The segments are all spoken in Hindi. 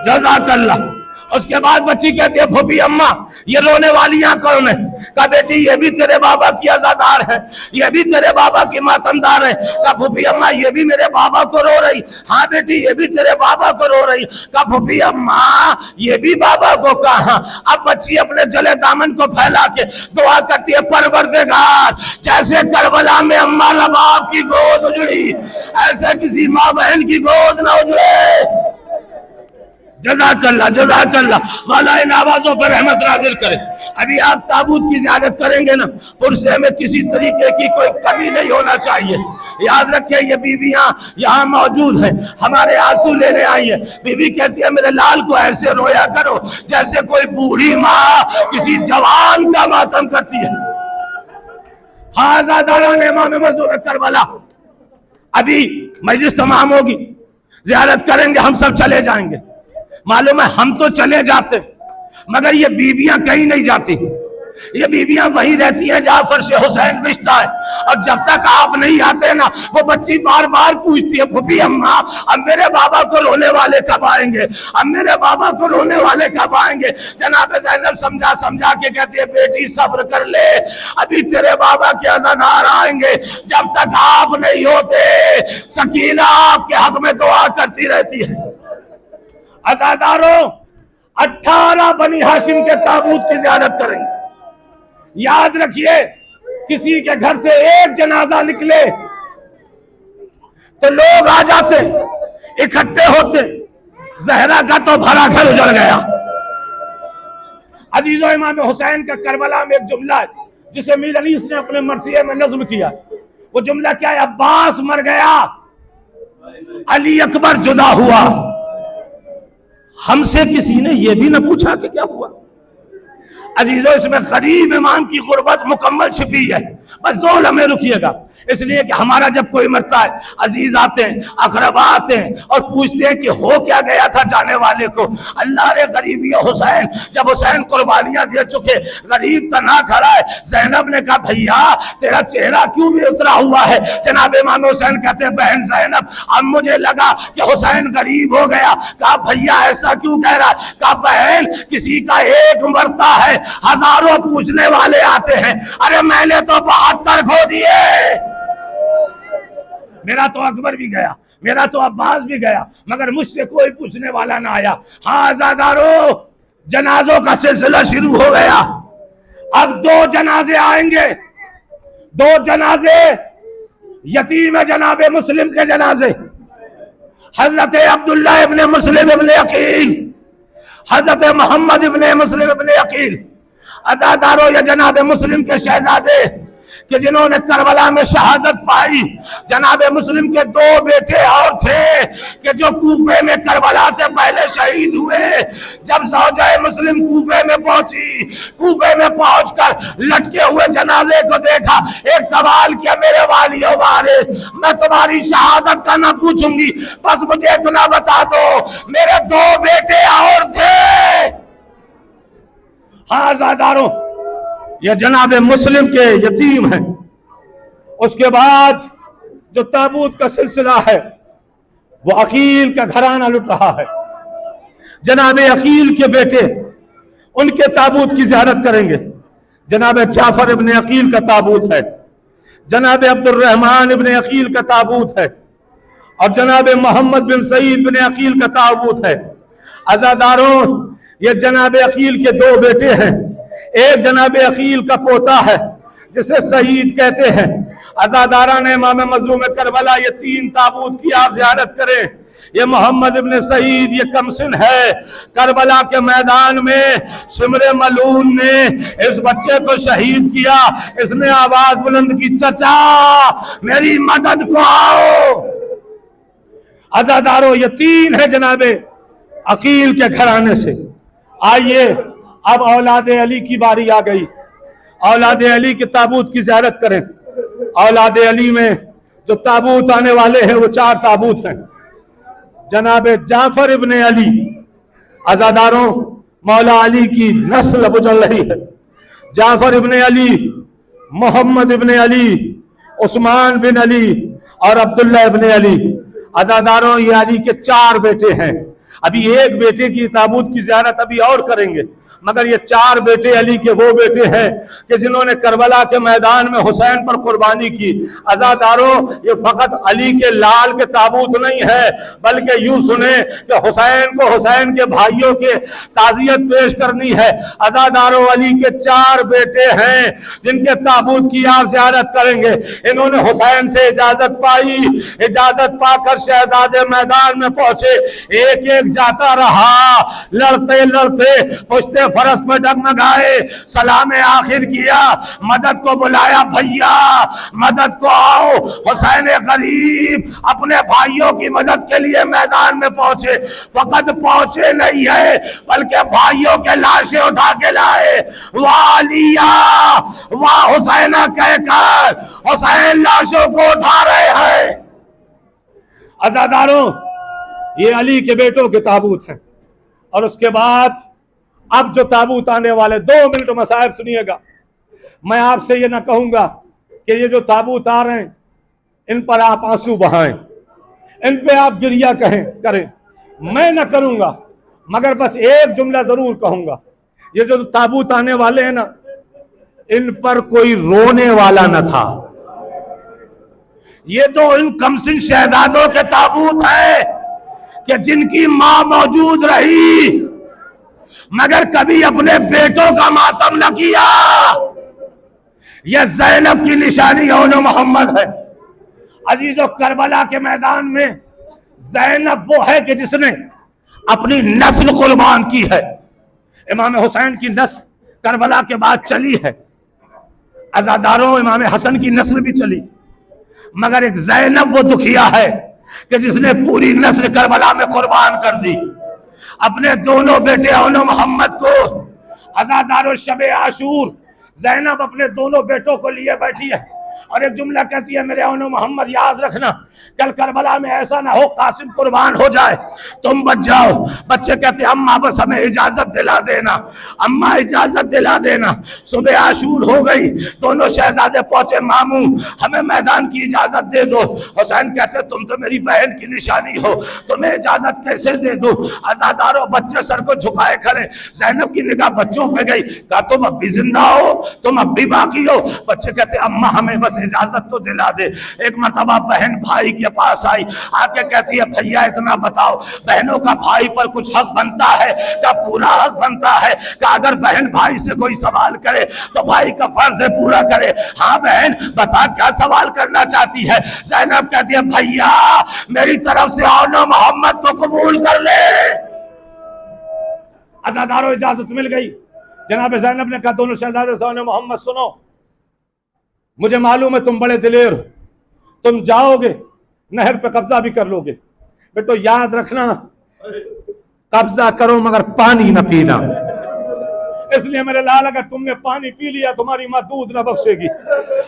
जज़ाकल्लाह। उसके बाद बच्ची कहती है फूफी अम्मा ये रोने वाली यहाँ कौन है? कहा बेटी ये भी तेरे बाबा की आजादार है, ये भी तेरे बाबा की मातमदार है। कहा फूफी अम्मा ये भी मेरे बाबा को रो रही। हाँ बेटी ये भी तेरे बाबा को रो रही। कहा फूफी अम्मा ये भी बाबा को कहा। अब बच्ची अपने जले दामन को फैला के दुआ करती है परवरदिगार जैसे करबला में अम्मा रबाब की गोद उजड़ी ऐसे किसी माँ बहन की गोद न उजड़े। जज़ाकल्लाह जज़ाकल्लाह। मौला इन आवाजों पर रहमत नाज़िल करे। अभी आप ताबूत की ज़ियारत करेंगे ना, पुरसे में किसी तरीके की कोई कमी नहीं होना चाहिए। याद रखिए ये बीबियां यहाँ मौजूद हैं, हमारे आंसू लेने आई है। बीबी कहती है मेरे लाल को ऐसे रोया करो जैसे कोई बूढ़ी माँ किसी जवान का मातम करती है। हाज़ादारान इमाम मज़लूम करबला। अभी मजलिस तमाम होगी, ज़ियारत करेंगे, हम सब चले जाएंगे। मालूम है हम तो चले जाते मगर ये बीबियां कहीं नहीं जाती, ये बीबियां वहीं रहती हैं जहां फर्श हुसैन रिश्ता है। और जब तक आप नहीं आते ना वो बच्ची बार बार पूछती है फूफी अम्मा अब मेरे बाबा को रोने वाले कब आएंगे, अब मेरे बाबा को रोने वाले कब आएंगे। जनाब ज़ैनब समझा समझा के कहती है बेटी सब्र कर ले, अभी तेरे बाबा के अज़ादार आएंगे, जब तक आप नहीं होते सकीना आपके हक में दुआ करती रहती है। अज़ादारों 18 बनी हाशिम के ताबूत की ज़ियारत करेंगे। याद रखिए किसी के घर से एक जनाजा निकले तो लोग आ जाते इकट्ठे होते। जहरा का तो भरा घर उजड़ गया। अजीजों इमाम हुसैन का करबला में एक जुमला है जिसे मीर अनीस ने अपने मरसिये में नज्म किया। वो जुमला क्या है? अब्बास मर गया, अली अकबर जुदा हुआ, हमसे किसी ने यह भी न पूछा कि क्या हुआ। अजीजों इसमें गरीब इमाम की गुर्बत मुकम्मल छिपी है। बस 2 लम्हे रुकिएगा, इसलिए कि हमारा जब कोई मरता है अजीज आते हैं, अकरबा आते हैं और पूछते हैं कि हो क्या गया था जाने वाले को। अल्लाह रे गरीबी हुसैन, जब हुसैन कुर्बानियां दे चुके गरीब तना खड़ा है। ज़ैनब ने कहा भैया तेरा चेहरा क्यों भी उतरा हुआ है? जनाब इमाम हुसैन कहते हैं बहन ज़ैनब अब मुझे लगा कि हुसैन गरीब हो गया। कहा भैया ऐसा क्यों कह रहा है? कहा बहन किसी का एक मरता है हजारों पूछने वाले आते हैं। अरे मैंने तो 72 खो दिए, मेरा तो अकबर भी गया, मेरा तो अब्बास भी गया, मगर मुझसे कोई पूछने वाला ना आया। हाँ आज़ादारों जनाजों का सिलसिला शुरू हो गया। अब 2 जनाजे आएंगे, 2 जनाजे यतीम जनाबे मुस्लिम के जनाजे। हजरत अब्दुल्ला इब्ने मुस्लिम इब्ने अकील, हजरत मोहम्मद इब्ने मुस्लिम इब्ने अकील। आज़ादारों ये जनाबे मुस्लिम के शहजादे कि जिन्होंने करबला में शहादत पाई। जनाबे मुस्लिम के 2 बेटे और थे कि जो कूफे में करबला से पहले शहीद हुए। जब ज़ौजाए मुस्लिम कूफे में पहुंची, कूफे में पहुंचकर लटके हुए जनाजे को देखा, एक सवाल किया मेरे वालियो वारिस मैं तुम्हारी शहादत का ना पूछूंगी, बस मुझे इतना बता दो मेरे 2 बेटे और थे। हाँ आज़ादारों ये जनाबे मुस्लिम के यतीम हैं। उसके बाद जो ताबूत का सिलसिला है वो अकील का घराना लुट रहा है। जनाबे अकील के बेटे उनके ताबूत की ज़ियारत करेंगे। जनाबे जाफर इब्ने अकील का ताबूत है, जनाबे अब्दुर्रहमान इब्ने अकील का ताबूत है और जनाबे मोहम्मद बिन सईद बिन अकील का ताबूत है। अज़ादारों ये जनाबे अकील के 2 बेटे हैं, एक जनाबे अकील का पोता है जिसे शहीद कहते हैं। अज़ादारा ने इमाम मज़लूम करबला ये 3 ताबूत की आप ज़ियारत करें। ये मोहम्मद इब्ने सईद ये कमसिन है, करबला के मैदान में शिमरे मलून ने इस बच्चे को शहीद किया। इसने आवाज बुलंद की चचा मेरी मदद को आओ। अज़ादारों ये 3 है जनाबे अकील के घराने से। आइए अब औलाद अली की बारी आ गई। औलाद अली के ताबूत की ज़ियारत करें। औलाद अली में जो ताबूत आने वाले हैं वो 4 ताबूत हैं। जनाब जाफर इब्ने अली, अज़ादारों मौला अली की नस्ल गुजर रही है। जाफर इब्ने अली, मोहम्मद इब्ने अली, उस्मान बिन अली और अब्दुल्ला इब्ने अली। अज़ादारों ये अली के 4 बेटे हैं। अभी एक बेटे की ताबूत की ज़ियारत अभी और करेंगे, मगर ये 4 बेटे अली के वो बेटे हैं कि जिन्होंने करबला के मैदान में हुसैन पर कुर्बानी की। अज़ादारों, ये फकत अली के लाल के ताबूत नहीं है, बल्कि यूं सुने कि हुसैन को हुसैन के भाइयों के ताज़ियत पेश करनी है। अज़ादारों, अली के 4 बेटे हैं जिनके ताबूत की आप ज़ियारत करेंगे। इन्होंने हुसैन से इजाजत पाई, इजाजत पाकर शहजादे मैदान में पहुंचे। एक एक जाता रहा, लड़ते लड़ते पुश्ते फरस में डगमगाए, सलाम आखिर किया, मदद को बुलाया, भैया मदद को आओ। हुसैन गरीब अपने भाइयों की मदद के लिए मैदान में पहुंचे। फकत पहुंचे नहीं है, बल्कि भाइयों के लाशें उठा के लाए। वालिया वाह हुसैना कहकर हुसैन लाशों को उठा रहे हैं। अज़ादारों, ये अली के बेटों के ताबूत हैं। और उसके बाद अब जो ताबूत आने वाले, 2 मिनट मसाइब सुनिएगा। मैं आपसे ये ना कहूंगा कि ये जो ताबूत आ रहे हैं इन पर आप आंसू बहाएं, इन पे आप गिरिया करें, मैं ना करूंगा, मगर बस एक जुमला जरूर कहूंगा। ये जो ताबूत आने वाले हैं ना, इन पर कोई रोने वाला न था। ये तो इन कमसिन शहजादों के ताबूत है कि जिनकी मां मौजूद रही मगर कभी अपने बेटों का मातम न किया। यह ज़ैनब की निशानी औनो मोहम्मद है। अजीजों, करबला के मैदान में ज़ैनब वो है कि जिसने अपनी नस्ल कुर्बान की है। इमाम हुसैन की नस्ल करबला के बाद चली है। अज़ादारों, इमाम हसन की नस्ल भी चली, मगर एक ज़ैनब वो दुखिया है कि जिसने पूरी नस्ल करबला में कुर्बान कर दी। अपने दोनों बेटे औनो मोहम्मद को, अज़ादारों, शबे आशूर ज़ैनब अपने दोनों बेटों को लिए बैठी है और एक जुमला कहती है, मेरे औनो मोहम्मद याद रखना, कल करबला में ऐसा ना हो कासिम कुर्बान हो जाए, तुम बच जाओ। बच्चे कहते हैं, अम्मा बस हमें इजाजत दिला देना, अम्मा इजाजत दिला देना। सुबह आशूर हो गई, दोनों शहजादे पहुंचे, मामू हमें मैदान की इजाजत दे दो। हुसैन कहते, तुम तो मेरी बहन की निशानी हो, तुम्हें इजाजत कैसे दे दो। अज़ादारों, बच्चे सर को झुकाए खड़े। ज़ैनब की निगाह बच्चों पे गई, कहा तुम अब भी जिंदा हो, तुम अब भी बाकी हो। बच्चे कहते, अम्मा हमें बस इजाजत तो दिला दे। एक मर्तबा बहन भाई के पास आई, आके कहती है, भैया इतना बताओ, बहनों का भाई पर कुछ हक बनता है क्या? पूरा हक बनता है कि अगर बहन भाई से कोई सवाल करे तो भाई का फर्ज है पूरा करे। हाँ बहन बता, क्या सवाल करना चाहती है? ज़ैनब कहती है, भैया मेरी तरफ से औनो मोहम्मद को कबूल कर ले। अज़ादारों, इजाजत मिल गई। जनाब ज़ैनब ने कहा, दोनों शहजादे से, औनो मोहम्मद सुनो, मुझे मालूम है तुम बड़े दिलेर हो, तुम जाओगे नहर पे कब्जा भी कर लोगे, बेटो याद रखना कब्जा करो मगर पानी न पीना। इसलिए मेरे लाल, अगर तुमने पानी पी लिया तुम्हारी माँ दूध न बख्शेगी।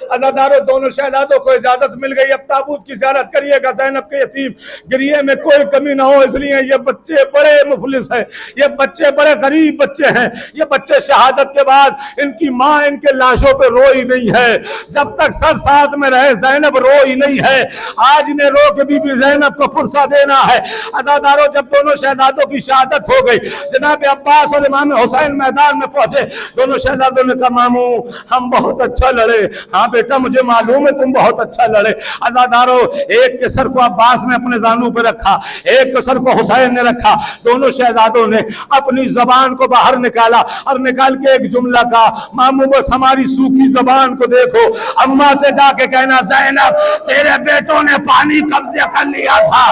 अज़ादारों, दोनों शहजादों को इजाजत मिल गई, अब ताबूत की ज़ियारत करिएगा। ज़ैनब के यतीम गिरिये में कोई कमी ना हो, इसलिए ये बच्चे बड़े मुफलिस हैं, ये बच्चे बड़े गरीब बच्चे हैं। ये बच्चे शहादत के बाद इनकी माँ इनके लाशों पे रोई नहीं है, जब तक सर साथ में रहे ज़ैनब रोई नहीं है। आज इन्हें रो के बीबी ज़ैनब को फुर्सा देना है। अज़ादारों, जब दोनों शहजादों की शहादत हो गई, जनाब अब्बास और इमाम हुसैन मैदान में पहुंचे। दोनों शहजादों ने कहा, मामू हम बहुत अच्छा लड़े। हाँ बेटा, मुझे मालूम है तुम बहुत अच्छा लड़े। अज़ादारों, एक के सर को अब्बास ने अपने जानू पे रखा, एक के सर को हुसैन ने रखा। दोनों शहजादों ने अपनी जबान को बाहर निकाला और निकाल के एक जुमला कहा, मामू बस हमारी सूखी जबान को देखो, अम्मा से जाके कहना, ज़ैनब तेरे बेटों ने पानी कब्जे कर लिया था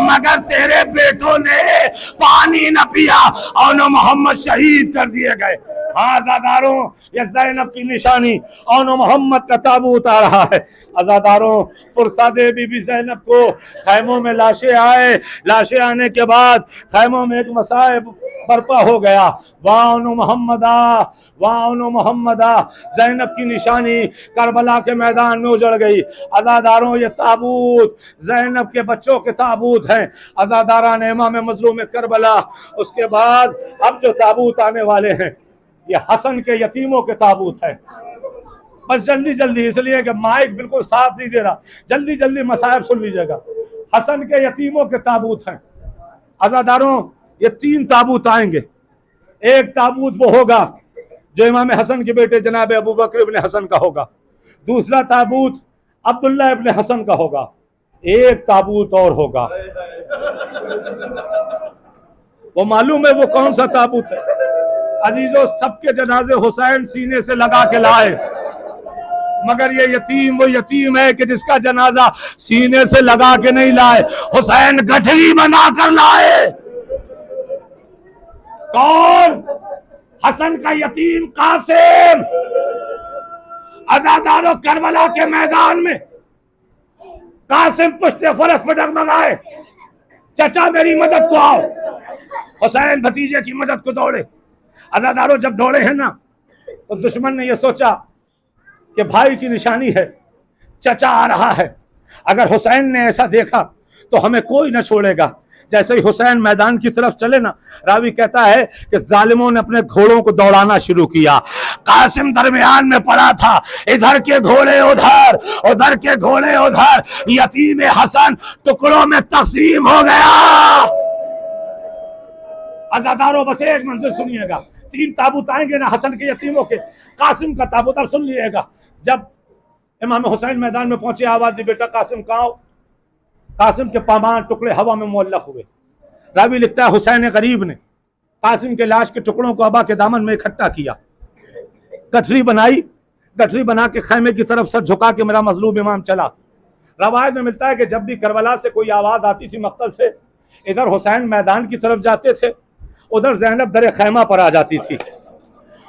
मगर तेरे बेटों ने पानी न पिया, औनो मोहम्मद शहीद कर दिए गए। हाँ अज़ादारों, ये ज़ैनब की निशानी, औनो मोहम्मद का ताबूत आ रहा है। अज़ादारों, पुरसादे बीबी ज़ैनब को खैमों में लाशें आए। लाशें आने के बाद खैमों में एक मसाइब बर्पा हो गया। वाह औनो मोहम्मदा, वाह औनो मोहम्मदा। ज़ैनब की निशानी करबला के मैदान में उजड़ गई। अज़ादारों, ये ताबूत ज़ैनब के बच्चों के ताबूत हैं। अज़ादारा ने इमाम मज़लूम करबला। उसके बाद अब जो ताबूत आने वाले हैं ये हसन के यतीमों के ताबूत है। बस जल्दी जल्दी, इसलिए कि माइक बिल्कुल साथ नहीं दे रहा, जल्दी जल्दी मसाइब सुन लीजिएगा। हसन के यतीमों के ताबूत हैं। अज़ादारों, ये 3 ताबूत आएंगे। एक ताबूत वो होगा जो इमाम हसन के बेटे जनाब अबू बकर इब्न हसन का होगा। दूसरा ताबूत अब्दुल्ला इब्न हसन का होगा। एक ताबूत और होगा, वो मालूम है वो कौन सा ताबूत है? अजीजों, सबके जनाजे हुसैन सीने से लगा के लाए, मगर ये यतीम वो यतीम है कि जिसका जनाजा सीने से लगा के नहीं लाए, हुसैन गठरी बना कर लाए। कौन? हसन का यतीम कासिम। अज़ादारों, करबला के मैदान में कासिम पुश्ते फरस पर डगमगाए, चचा मेरी मदद को आओ। हुसैन भतीजे की मदद को दौड़े। अज़ादारों, जब दौड़े हैं ना, तो दुश्मन ने यह सोचा कि भाई की निशानी है, चचा आ रहा है। अगर हुसैन ने ऐसा देखा तो हमें कोई न छोड़ेगा। जैसे ही हुसैन मैदान की तरफ चले ना, रावी कहता है कि जालिमों ने अपने घोड़ों को दौड़ाना शुरू किया। कासिम दरमियान में पड़ा था, इधर के घोड़े उधर, उधर के घोड़े उधर। यतीम हसन टुकड़ों में तकसीम हो गया। अज़ादारों, बस एक मंजिल सुनिएगा। 3 ताबूत आएंगे ना हसन के यतीमों के। कासिम का ताबूत अब सुन लीजिएगा। जब इमाम हुसैन मैदान में पहुंचे, आवाज दी, बेटा कासिम कहाँ हो? कासिम के पामान टुकड़े हवा में मुअल्लक हुए। रावी लिखता है, हुसैन गरीब ने कासिम के लाश के टुकड़ों को अबा के दामन में इकट्ठा किया, गठरी बनाई, गठरी बना के खैमे की तरफ सर झुका के मेरा मजलूम इमाम चला। रवायत में मिलता है कि जब भी करबला से कोई आवाज आती थी मक्तल से, इधर हुसैन मैदान की तरफ जाते थे, उधर ज़ैनब दरे खैमा पर आ जाती थी।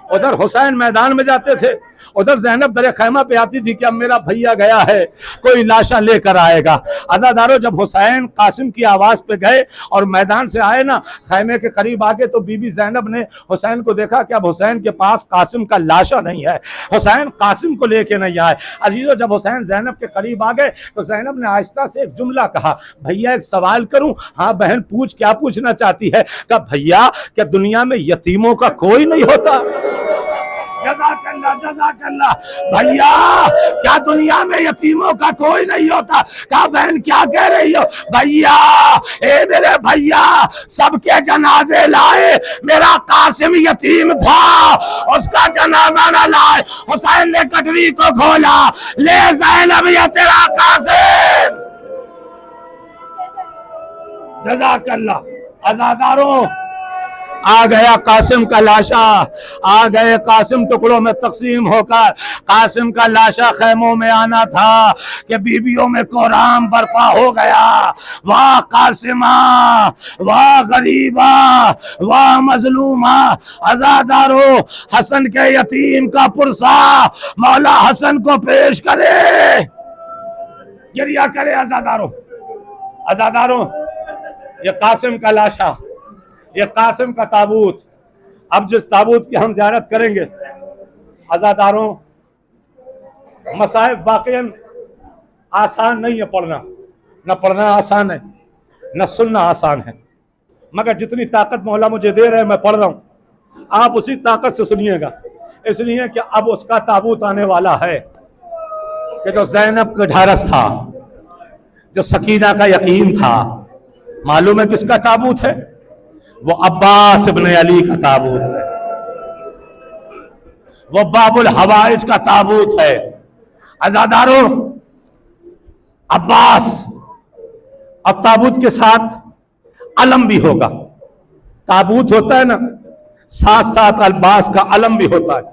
उधर हुसैन मैदान में जाते थे, उधर ज़ैनब दरे खैमा पे आती थी कि अब मेरा भैया गया है, कोई लाशा लेकर आएगा। अज़ादारों, जब हुसैन कासिम की आवाज़ पे गए और मैदान से आए ना, खैमे के करीब आके, तो बीबी ज़ैनब ने हुसैन को देखा कि अब हुसैन के पास कासिम का लाशा नहीं है, हुसैन कासिम को लेके नहीं आए। अजीजों, जब हुसैन ज़ैनब के करीब आ गए तो ज़ैनब ने आहिस्ता से एक जुमला कहा, भैया एक सवाल करूं? हाँ बहन, पूछ। क्या पूछना चाहती है? कहा, भैया क्या दुनिया में यतीमों का कोई नहीं होता? जज़ाकल्लाह, जज़ाकल्लाह। भैया क्या दुनिया में यतीमों का कोई नहीं होता? कहा, बहन क्या कह रही हो? भैया, ए मेरे भैया, सबके जनाजे लाए, मेरा कासिम यतीम था, उसका जनाजा न लाए। हुसैन ने कटरी को खोला, ले ज़ैनब, ये तेरा कासिम। जज़ाकल्लाह। अज़ादारों, आ गया कासिम का लाशा, आ गए कासिम टुकड़ों में तकसीम होकर। कासिम का लाशा खैमों में आना था कि बीबियों में कोराम बर्पा हो गया। वाह कासिमा, वाह गरीबा, वाह मजलूमा। अज़ादारों, हसन के यतीम का पुरसा मौला हसन को पेश करे, गिरिया करे। अज़ादारों, अज़ादारों, ये कासिम का लाशा, ये कासिम का ताबूत। अब जिस ताबूत की हम ज़ियारत करेंगे, अज़ादारों, मसाइब वाक़ईन आसान नहीं है पढ़ना, न पढ़ना आसान है न सुनना आसान है, मगर जितनी ताकत मौला मुझे दे रहे हैं मैं पढ़ रहा हूँ, आप उसी ताकत से सुनिएगा। इसलिए कि अब उसका ताबूत आने वाला है कि जो ज़ैनब का ढारस था, जो सकीना का यकीन था। मालूम है किसका ताबूत है? वो अब्बास इब्न अली का ताबूत है, वो बाबुल हवाइज का ताबूत है। अज़ादारों, अब्बास, अब ताबूत के साथ अलम भी होगा। ताबूत होता है ना, साथ साथ अब्बास का अलम भी होता है।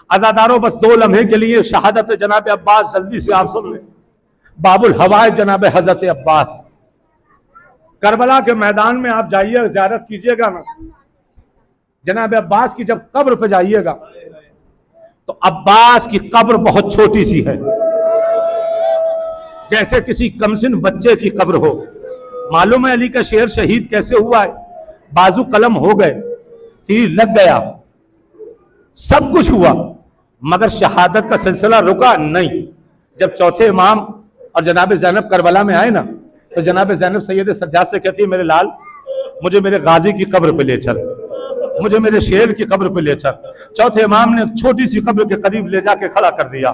अज़ादारों, बस 2 लम्हे के लिए शहादत जनाब अब्बास जल्दी से आप सुन लें। बाबुल हवाइज जनाब हजरत अब्बास। करबला के मैदान में आप जाइए, ज़ियारत कीजिएगा ना, जनाब अब्बास की जब कब्र पे जाइएगा तो अब्बास की कब्र बहुत छोटी सी है, जैसे किसी कमसिन बच्चे की कब्र हो। मालूम है अली का शेर शहीद कैसे हुआ है? बाजू कलम हो गए, तीर लग गया, सब कुछ हुआ, मगर शहादत का सिलसिला रुका नहीं। जब चौथे इमाम और जनाब ज़ैनब करबला में आए ना, तो जनाब ज़ैनब सैयद सज्जाद से कहती है, मेरे लाल, मुझे मेरे गाजी की कब्र पे ले चल। मुझे मेरे शेर की कब्र पे ले चल। चौथे इमाम ने छोटी सी कब्र के करीब ले जाके खड़ा कर दिया।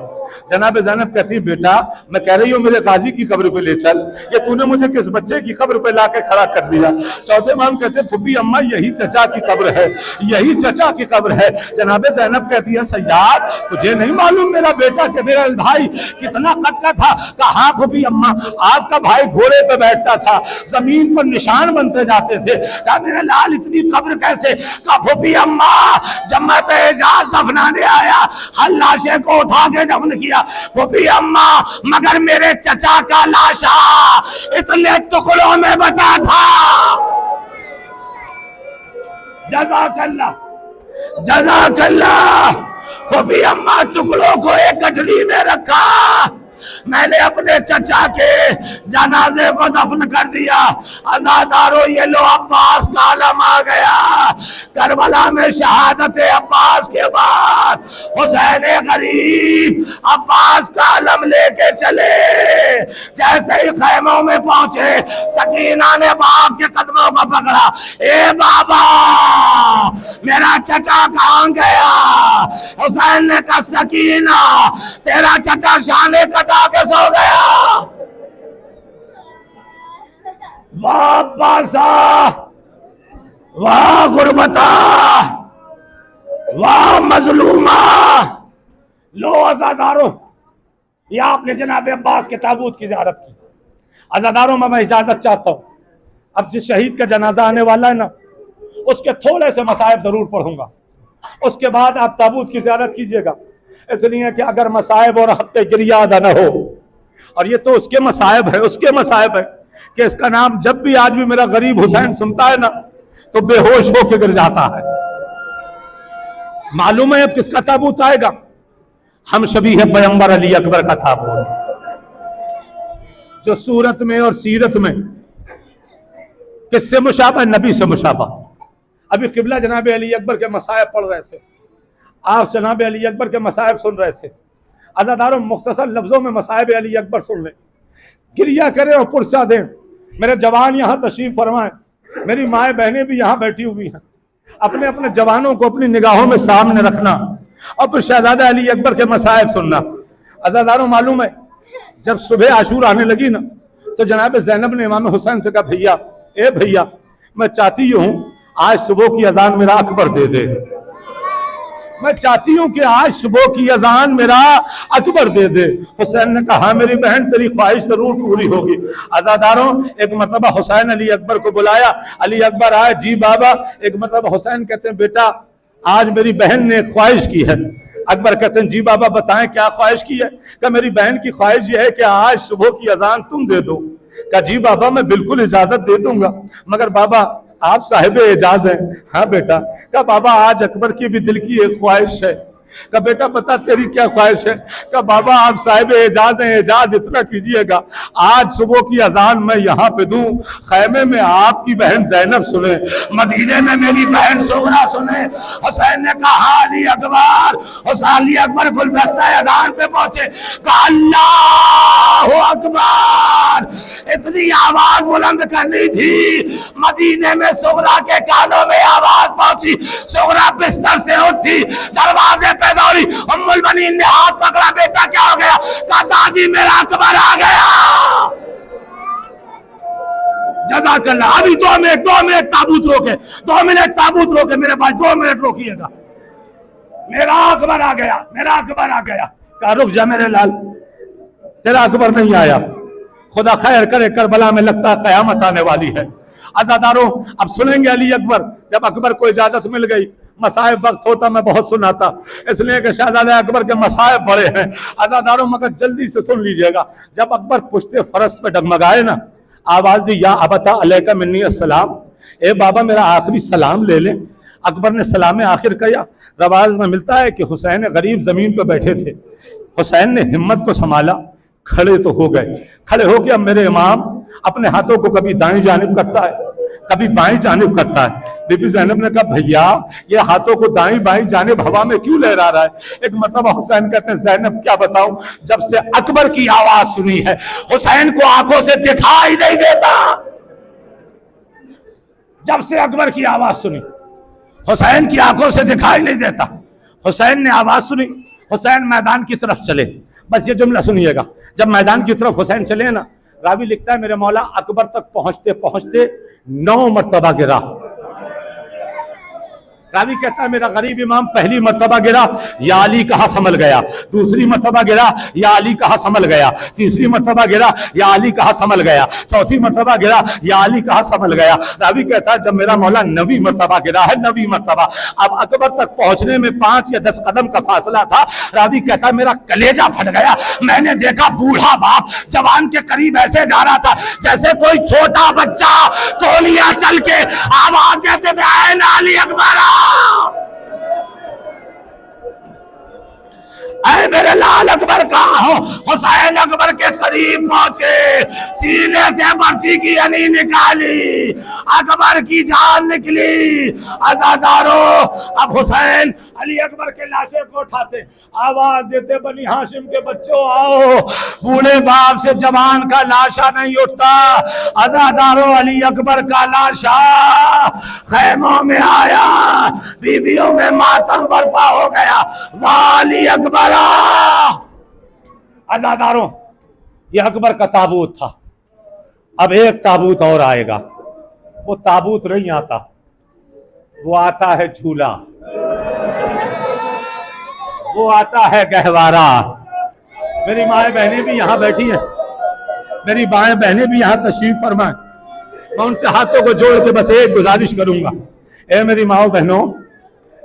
जनाब ज़ैनब कहती, बेटा मैं कह रही हूँ मेरे गाजी की कब्र पे ले चल, ये तूने मुझे किस बच्चे की कब्र पे लाके खड़ा कर दिया। चौथे इमाम कहते, फुफी अम्मा यही चचा की कब्र है, यही चचा की कब्र है। जनाब ज़ैनब कहती है, सैयद तुझे नहीं मालूम मेरा बेटा के मेरा भाई कितना कद का था? कहा फुफी अम्मा आपका भाई घोड़े पे बैठता था, जमीन पर निशान बनते जाते थे। कहा मेरे लाल इतनी कब्र कैसे? कहा फुफी अम्मा जब मैं पे एजाज दफनाने आया हर लाशे को उठा के दफन किया। फुफी अम्मा मगर मेरे चचा का लाशा इतने टुकड़ों में बटा था। जज़ाकल्लाह जज़ाकल्लाह। फुफी अम्मा टुकड़ों को एक गठरी में रखा, मैंने अपने चचा के जनाजे को दफन कर दिया। अज़ादारों ये लो अब्बास का आलम आ गया। करबला में शहादत अब्बास के बाद हुसैन गरीब अब्बास का आलम लेके चले। जैसे ही खैमों में पहुंचे सकीना ने बाप के कदमों को पकड़ा, ए बाबा मेरा चचा कहाँ गया? हुसैन ने कहा सकीना तेरा चचा शाने कटा के सो गया। वाह बासा, वाह गुरबता, वाह मजलूमा। लो अज़ादारों, या आपने जनाब अब्बास के ताबूत की ज़ियारत की। अज़ादारों मैं इजाजत चाहता हूँ, अब जिस शहीद का जनाजा आने वाला है ना उसके थोड़े से मसाइब जरूर पढ़ूंगा, उसके बाद आप ताबूत की ज़ियारत कीजिएगा। इसलिए कि अगर मसाइब और हक़ गिरिया अदा न हो, और ये तो उसके मसाइब है, उसके मसाइब है कि इसका नाम जब भी आज भी मेरा गरीब हुसैन सुनता है ना तो बेहोश होकर गिर जाता है। मालूम है अब किसका ताबूत आएगा? हम शबी है पैगंबर अली अकबर का ताबूत, जो सूरत में और सीरत में किससे मुशाबा? नबी से मुशाबा। अभी किबला जनाब अली अकबर के मसाइब पढ़ रहे थे, आप जनाब अली अकबर के मसाइब सुन रहे थे। अज़ादारों मुख्तसर लफ्ज़ों में मसाइब अली अकबर सुन लें, गिरिया करें और पुरसा दें। मेरे जवान यहाँ तशरीफ़ फरमाएं, मेरी माएँ बहनें भी यहाँ बैठी हुई हैं। अपने अपने जवानों को अपनी निगाहों में सामने रखना और फिर शहजादा अली अकबर के मसाइब सुनना। अज़ादारों मालूम है जब सुबह आशूर आने लगी ना तो जनाब ज़ैनब ने इमाम हुसैन से कहा, भैया ए भैया मैं चाहती हूँ आज सुबह की अजान मेरा अकबर दे दे, मैं चाहती हूँ कि आज सुबह की अजान मेरा अकबर दे दे। हुसैन ने कहा मेरी बहन तेरी ख्वाहिश जरूर पूरी होगी। अज़ादारों एक मरतबा हुसैन अली अकबर को बुलाया, अली अकबर आए, जी बाबा। एक मरतबा हुसैन कहते हैं बेटा आज मेरी बहन ने ख्वाहिश की है। अकबर कहते हैं जी बाबा बताएं क्या ख्वाहिश की है? क्या मेरी बहन की ख्वाहिश यह है कि आज सुबह की अजान तुम दे दो। कहा जी बाबा मैं बिल्कुल इजाजत दे दूंगा, मगर बाबा आप साहिब एजाज हैं। हाँ बेटा। कहा बाबा आज अकबर की भी दिल की एक ख्वाहिश है। कहा बेटा बता तेरी क्या ख्वाहिश है? कहा बाबा आप साहिब एजाज हैं, एजाज इतना कीजिएगा आज सुबह की अजान मैं यहाँ पे दूं, खैमे में आपकी बहन ज़ैनब सुने, मदीने में मेरी बहन सुगरा सुने। हुसैन ने कहा अली अकबर, अली अकबर गुलदस्ता अजान पे पहुंचे, कहा अल्लाहु अकबर। इतनी आवाज बुलंद करनी थी, मदीने में सुगरा के कानों में आवाज पहुंची। सुगरा बिस्तर से उठी, दरवाजे पे दौड़ी, उम्मुल बनीन ने हाथ पकड़ा, बेटा क्या हो गया? कहा दादी मेरा अकबर आ गया। जज़ाकल्लाह। अभी 2 मिनट ताबूत रोके, 2 मिनट ताबूत रोके मेरे भाई, 2 मिनट रोकिएगा। मेरा अकबर आ गया, मेरा अकबर आ गया। कहा रुक जा मेरे लाल, तेरा अकबर नहीं आया, खुदा खैर करे, करबला में लगता कयामत आने वाली है। अज़ादारों अब सुनेंगे अली अकबर। जब अकबर को इजाजत मिल गई, मसाइब वक्त होता मैं बहुत सुनाता, इसलिए कि शहजादा अकबर के मसाइब बड़े हैं। अज़ादारों मगर जल्दी से सुन लीजिएगा। जब अकबर पुश्ते फरस पे डगमगाए ना, आवाज दी या अबता अलैका मिन्नी अस्सलाम, ए बाबा मेरा आखिरी सलाम ले लें। अकबर ने सलाम आखिर किया। रवाज में मिलता है कि हुसैन गरीब जमीन पर बैठे थे, हुसैन ने हिम्मत को संभाला, खड़े तो हो गए। खड़े हो के अब मेरे इमाम अपने हाथों को कभी दाएं जानिब करता है, कभी बाएं जानिब करता है। बीबी ज़ैनब ने कहा भैया ये हाथों को दाएं बाएं जानिब हवा में क्यों लहरा रहा है? एक मरतबा हुसैन कहते हैं ज़ैनब क्या बताऊं, जब से अकबर की आवाज सुनी है हुसैन को आंखों से दिखाई नहीं देता। जब से अकबर की आवाज सुनी हुसैन की आंखों से दिखाई नहीं देता। हुसैन ने आवाज सुनी, हुसैन मैदान की तरफ चले। बस ये जुमला सुनिएगा, जब मैदान की तरफ हुसैन चले ना, रावी लिखता है मेरे मौला अकबर तक पहुंचते पहुंचते 9 मरतबा गिरा। रावी कहता है मेरा गरीब इमाम पहली मर्तबा गिरा, या अली कहाँ संभल गया। दूसरी मर्तबा गिरा, या अली कहाँ संभल गया। तीसरी मर्तबा गिरा, या अली कहाँ संभल गया। चौथी मर्तबा गिरा, या अली कहाँ संभल गया। रावी कहता है जब मेरा मौला 9वीं मर्तबा गिरा है, 9वीं मर्तबा, अब अकबर तक पहुंचने में 5 या 10 कदम का फासला था। रावी कहता है मेरा कलेजा फट गया। मैंने देखा बूढ़ा बाप जवान के करीब ऐसे जा रहा था जैसे कोई छोटा बच्चा कोलियां चल के आवाज देते थे, ऐ अली अकबर, ऐ मेरे लाल अकबर कहाँ हो। हुसैन अकबर के करीब पहुंचे, सीने से बर्छी की अनी निकाली, अकबर की जान निकली। अज़ादारों, अब हुसैन अली अकबर के लाशे को उठाते, आवाज देते बनी हाशिम के बच्चों आओ। बूढ़े बाप से जवान का लाशा नहीं उठता। अज़ादारों, अली अकबर का लाशा खैमों में आया, बीवियों में मातम बर्पा हो गया। वाली अकबर, अज़ादारों, यह अकबर का ताबूत था। अब एक ताबूत और आएगा। वो ताबूत नहीं आता, वो आता है झूला, वो आता है गहवारा। मेरी माएँ बहनें भी यहां बैठी हैं, मेरी बाएं बहनें भी यहां तशरीफ फरमाएं। मैं उनसे हाथों को जोड़ के बस एक गुजारिश करूंगा, ए मेरी माओ बहनों,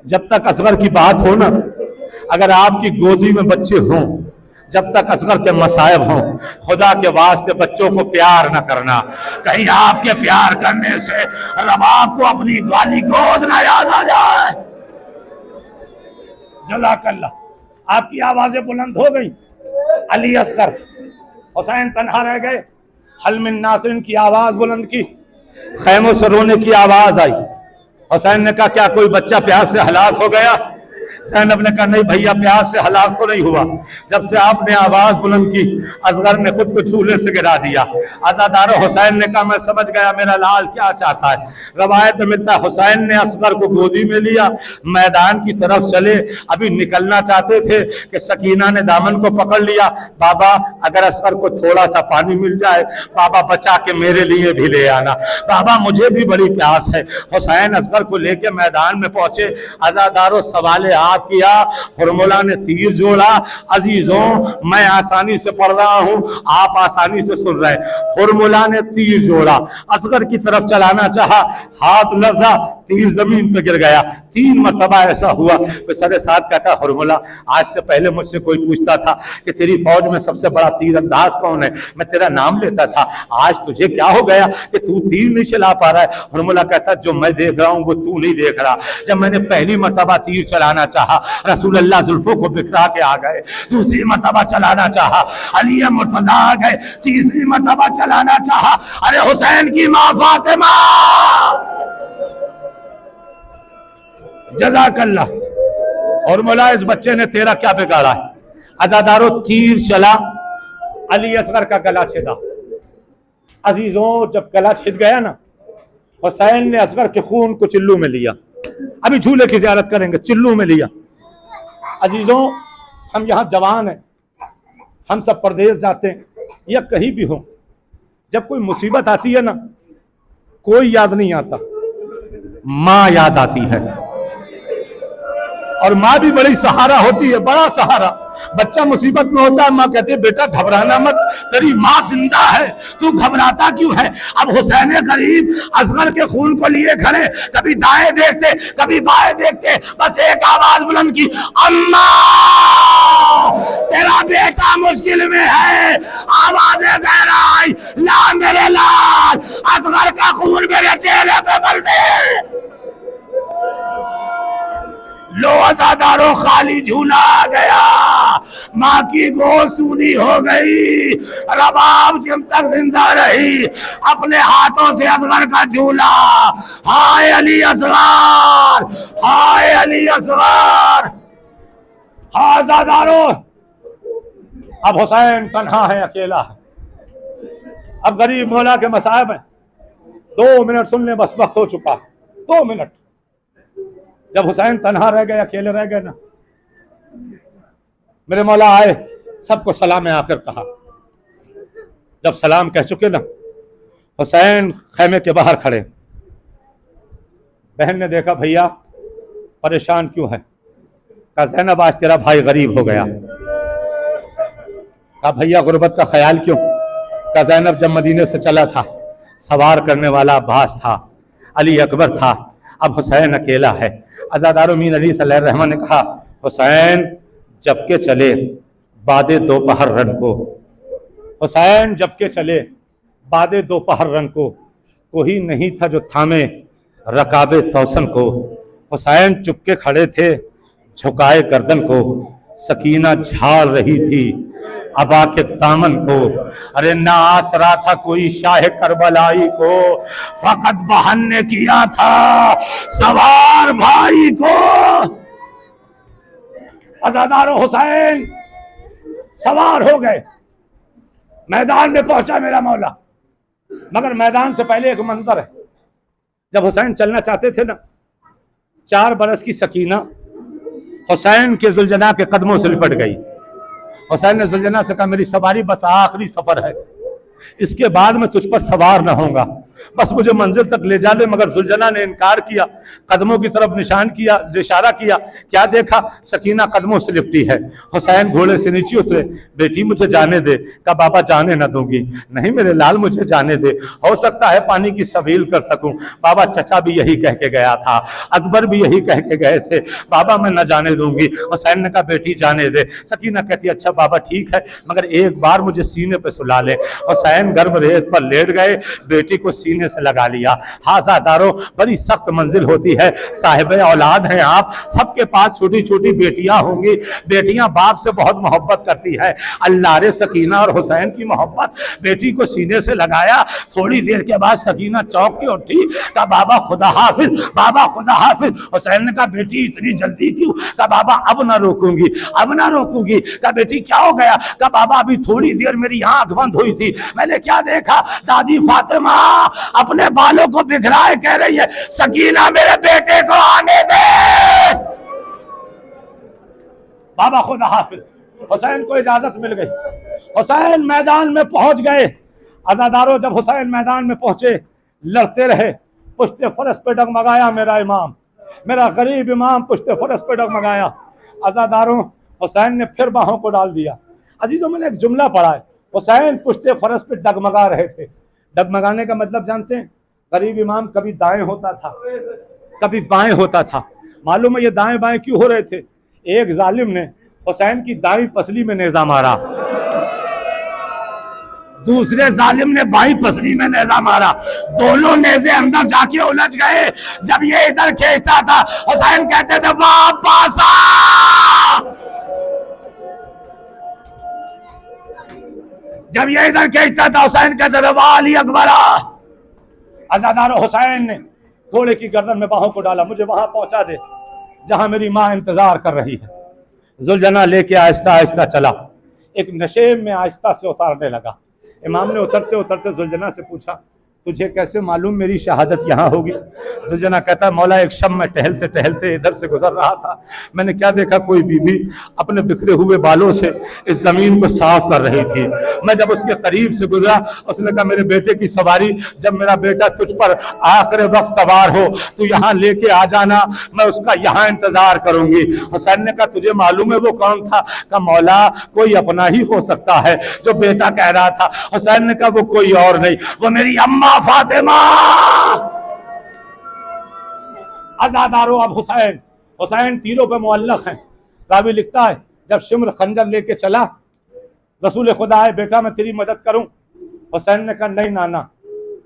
जब तक असगर की बात हो ना, अगर आपकी गोदी में बच्चे हों, जब तक असगर के मसायब हों, खुदा के वास्ते बच्चों को प्यार न करना। कहीं आपके प्यार करने से रबाब को अपनी गाली गोद ना याद आ जाए। जज़ाकल्लाह। आपकी आवाजें बुलंद हो गई। अली असगर, हुसैन तन्हा रह गए। हल मिन नासिरिन की आवाज बुलंद की, खैमों से रोने की आवाज आई। हुसैन ने कहा क्या कोई बच्चा प्यास से हलाक हो गया। ज़ैनब ने कहा नहीं भैया, प्यास से हलाक तो नहीं हुआ। जब से आपने आवाज बुलंद की, असगर ने खुद को झूले से गिरा दिया। अज़ादारों, हुसैन ने कहा मैं समझ गया मेरा लाल क्या चाहता है। रवायत में मिलता है हुसैन ने असगर को गोदी में लिया, मैदान की तरफ चले। अभी निकलना चाहते थे कि सकीना ने दामन को पकड़ लिया। बाबा, अगर असगर को थोड़ा सा पानी मिल जाए, बाबा बचा के मेरे लिए भी ले आना, बाबा मुझे भी बड़ी प्यास है। हुसैन असगर को लेके मैदान में पहुंचे। अज़ादारों, सवाल किया, हुरमुला ने तीर जोड़ा। अजीजों, मैं आसानी से पढ़ रहा हूं, आप आसानी से सुन रहे हैं। हुरमुला ने तीर जोड़ा, असगर की तरफ चलाना चाहा, हाथ लर्जा, तीर जमीन पे गिर गया। 3 मरतबा ऐसा हुआ। सरे साथ कहता हुरमुला, आज से पहले मुझसे कोई पूछता था कि तेरी फौज में सबसे बड़ा तीरंदाज कौन है, मैं तेरा नाम लेता था। आज तुझे क्या हो गया कि तू तीर नहीं चला पा रहा है। हुरमुला कहता जो मैं देख रहा हूं वो तू नहीं देख रहा। जब मैंने पहली मरतबा तीर चलाना चाहा, रसूलुल्लाह जुल्फों को बिखरा के आ गए। दूसरी मरतबा चलाना चाहा, अली मुर्तजा आ गए। तीसरी मरतबा चलाना चाहा, अरे हुसैन की मां फातिमा। जज़ाकल्लाह। और मौला, इस बच्चे ने तेरा क्या बिगाड़ा है। अज़ादारों, तीर चला, अली असगर का गला छिदा। अजीजों, जब गला छिद गया ना, हुसैन ने असगर के खून को चिल्लू में लिया। अभी झूले की ज़ियारत करेंगे, चिल्लू में लिया। अजीजों, हम यहाँ जवान हैं, हम सब परदेश जाते हैं या कहीं भी हो, जब कोई मुसीबत आती है ना, कोई याद नहीं आता, माँ याद आती है। और माँ भी बड़ी सहारा होती है, बड़ा सहारा। बच्चा मुसीबत में होता है, माँ कहती है बेटा घबराना मत, तेरी माँ जिंदा है, तू घबराता क्यों है। अब हुसैन करीब असगर के खून को लिए खड़े, कभी दाएं देखते कभी बाएं देखते, बस एक आवाज बुलंद की, अम्मा तेरा बेटा मुश्किल में है। आवाज़ें ज़हरा आई, ला मेरे लाल, असगर का खून मेरे चेहरे पे बल दे। लो अज़ादारों, खाली झूला आ गया, माँ की गोद सूनी हो गई। रबाब जब तक जिंदा रही, अपने हाथों से असगर का झूला, हाय अली असगर, हाय अली असगर। हाँ अज़ादारों, अब हुसैन तन्हा है, अकेला है। अब गरीब मौला के मसायब हैं। 2 मिनट सुन ले, बस वक्त हो चुका है। 2 मिनट। जब हुसैन तन्हा रह गए, अकेले रह गए ना, मेरे मौला आए, सबको सलाम आखिर कहा। जब सलाम कह चुके ना, हुसैन खैमे के बाहर खड़े। बहन ने देखा भैया परेशान क्यों है? कहा ज़ैनब आज तेरा भाई गरीब हो गया। कहा भैया गुर्बत का ख्याल क्यों? कहा ज़ैनब जब मदीने से चला था, सवार करने वाला अब्बास था, अली अकबर था, अब हुसैन अकेला है। अज़ादारो मीन अली सल्लल्लाहु अलैहि वसल्लम ने कहा हुसैन जबके चले बादे दोपहर रन को, हुसैन जबके चले बादे दोपहर रन को, कोई नहीं था जो थामे रकाबे तौसन को। हुसैन चुपके खड़े थे झुकाए गर्दन को, सकीना झाड़ रही थी अबा के दामन को। अरे ना आसरा था कोई शाह करबलाई को, फकत बहन ने किया था सवार भाई को। अज़ादारो हुसैन सवार हो गए, मैदान में पहुंचा मेरा मौला। मगर मैदान से पहले एक मंजर है। जब हुसैन चलना चाहते थे ना, 4 बरस की सकीना हुसैन के जुलजना के कदमों से लिपट गई। हुसैन ने जुलजना से कहा मेरी सवारी बस आखिरी सफर है, इसके बाद मैं तुझ पर सवार न होऊंगा, बस मुझे मंजिल तक ले जा ले। मगर जुलजना ने इनकार किया, कदमों की तरफ निशान किया, इशारा किया। क्या देखा? सकीना कदमों से लिपटी है। हुसैन घोड़े से नीचे उतरे, बेटी मुझे जाने दे। कहा बाबा जाने न दूंगी। नहीं मेरे लाल मुझे जाने दे, हो सकता है पानी की सबील कर सकूं। बाबा चचा भी यही कह के गया था, अकबर भी यही कह के गए थे, बाबा मैं न जाने दूंगी। हुसैन ने कहा बेटी जाने दे। सकीना कहती अच्छा बाबा ठीक है, मगर एक बार मुझे सीने पे सुला ले। हुसैन गर्म रेत पर लेट गए, बेटी को सीने से लगा लिया। हाज़ादारों बड़ी सख्त मंजिल होती है, साहिब औलाद हैं आप, सबके पास छोटी छोटी बेटियां होंगी, बेटियां बाप से बहुत मोहब्बत करती है। अल्लाह रे सकीना और हुसैन की मोहब्बत, बेटी को सीने से लगाया। थोड़ी देर के बाद सकीना चौंक के उठी, कहा बाबा खुदा हाफिज, बाबा खुदा हाफिज। हुसैन ने कहा बेटी इतनी जल्दी क्यों? कहा बाबा अब ना रोकूंगी, अब ना रोकूंगी। कहा बेटी क्या हो गया? कहा बाबा अभी थोड़ी देर मेरी आंख बंद हुई थी, मैंने क्या देखा? दादी फातिमा अपने बालों को बिखराए कह रही है सकीना मेरे बेटे को आने दे। बाबा खुदा हाफिज। हुसैन को इजाजत मिल गई, हुसैन मैदान में पहुंच गए। अज़ादारों जब हुसैन मैदान में पहुंचे, लड़ते रहे, पुश्ते फरस पे डगमगाया मेरा इमाम, मेरा गरीब इमाम पुश्ते फरस पे डगमगाया। अज़ादारों हुसैन ने फिर बाहों को डाल दिया। अजीजों मैंने एक जुमला पढ़ा है, हुसैन पुश्ते फरस पे डगमगा रहे थे। डगमगाने का मतलब जानते हैं? गरीब इमाम कभी दाएं होता था, कभी बाएं होता था। मालूम है ये दाएं बाएं क्यों हो रहे थे? एक जालिम ने हुसैन की दाईं पसली में नेजा मारा, दूसरे जालिम ने बाईं पसली में नेजा मारा, दोनों नेजे अंदर जाके उलझ गए। जब ये इधर खींचता था हुसैन कहते थे वापस आ, जब ये इधर खींचता था हुसैन कहते थे वाह अली अकबर। अज़ादारो हुसैन ने घोड़े की गर्दन में बाहों को डाला, मुझे वहां पहुंचा दे जहां मेरी मां इंतजार कर रही है। जुलजना लेके आहिस्ता आहिस्ता चला, एक नशेब में आहिस्ता से उतारने लगा। इमाम ने उतरते उतरते जुलजना से पूछा तुझे कैसे मालूम मेरी शहादत यहाँ होगी? जुलजना कहता मौला एक शब में टहलते टहलते इधर से गुजर रहा था, मैंने क्या देखा कोई बीबी अपने बिखरे हुए बालों से इस जमीन को साफ कर रही थी। मैं जब उसके करीब से गुजरा, उसने कहा मेरे बेटे की सवारी, जब मेरा बेटा तुझ पर आखिरी वक्त सवार हो तो यहाँ लेके आ जाना, मैं उसका यहाँ इंतजार करूंगी। हुसैन ने कहा तुझे मालूम है वो कौन था? कहा मौला कोई अपना ही हो सकता है जो बेटा कह रहा था। हुसैन ने कहा वो कोई और नहीं, वो मेरी अम्मा फातिमा। अज़ादारो अब हुसैन, हुसैन तीरों पे मुअल्लक हैं। रावी लिखता है जब शिम्र खंजर लेके चला, रसूल खुदा है बेटा मैं तेरी मदद करूं। हुसैन ने कहा नहीं नाना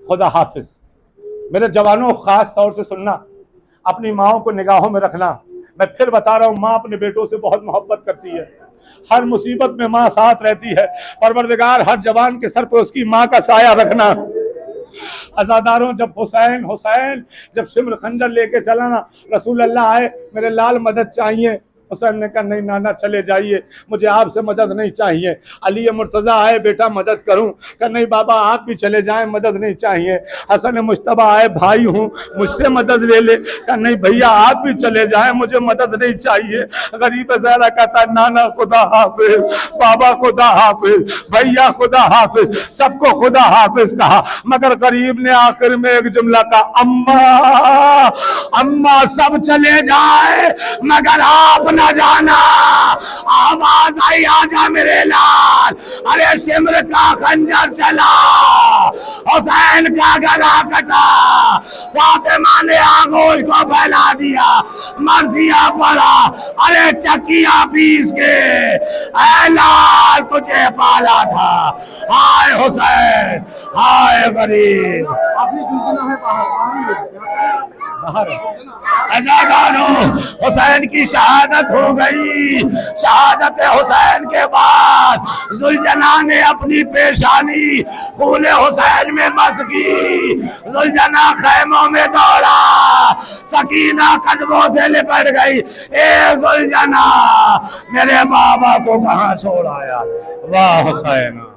खुदा हाफिज। मेरे जवानों खास तौर से सुनना, अपनी माओं को निगाहों में रखना। मैं फिर बता रहा हूं माँ अपने बेटों से बहुत मोहब्बत करती है, हर मुसीबत में माँ साथ रहती है। परवरदिगार हर जवान के सर पर उसकी माँ का साया रखना। अज़ादारों जब हुसैन जब सिमर खंजर लेके चला ना, रसूल अल्लाह आए मेरे लाल मदद चाहिए। हुसैन ने कहा नहीं नाना चले जाइए, मुझे आपसे मदद नहीं चाहिए। अली मुर्तज़ा आए, बेटा मदद करूं? कहा नहीं बाबा आप भी चले जाएं, मदद नहीं चाहिए। हसन मुश्तबा आए, भाई हूं मुझसे मदद ले ले। कहा नहीं भैया आप भी चले जाएं, मुझे मदद नहीं चाहिए। गरीब ज़हरा कहता नाना खुदा हाफिज, बाबा खुदा हाफिज, भैया खुदा हाफिज, सबको खुदा हाफिज कहा, मगर गरीब ने आखिर में एक जुमला कहा, अम्मा अम्मा सब चले जाए मगर आप न जाना। आवाज आई आजा मेरे लाल, अरे सिमर का खंजर चला, हुसैन का गला कटा, फातिमा ने आगोश को फैला दिया, मर्जिया पड़ा, अरे चकिया पीस के, ऐ लाल तुझे पाला था, हाय हुसैन हाय गरीब। आपने चुनचुना है बाहर हुसैन की शहादत हो गई। शहादत हुसैन के बाद जुलजना ने अपनी पेशानी खून हुसैन में मस की। जुलजना खैमों में दौड़ा, सकीना कदमों से लिपट गई, ए जुलजना मेरे माँ बाप को कहाँ छोड़ आया। वाह हुसैन।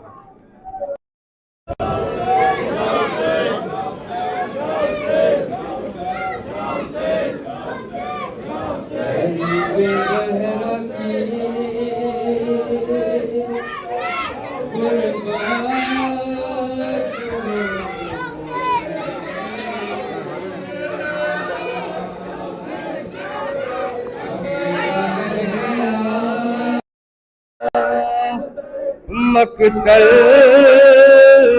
मकतल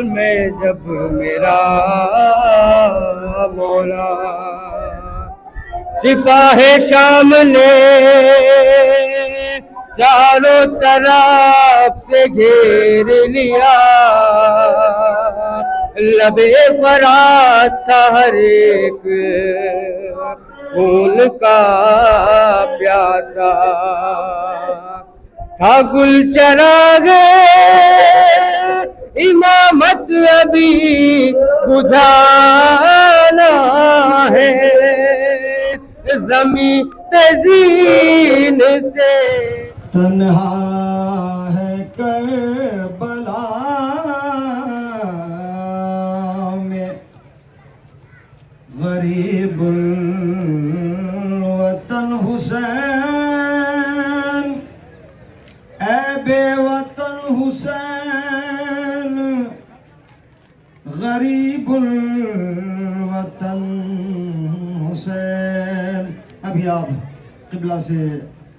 में जब मेरा मौला सिपाहे शाम ने चारों तरफ से घेर लिया, लबे फरात था हर एक खून का प्यासा, था गुल चरागे इमामत अभी बुझाना है, जमी तज़ीन से तन्हा है करबला में गरीबुल वतन हुसैन, ऐ बेवतन हुसैन, गरीबुल वतन हुसैन। अभी आप क़िबला से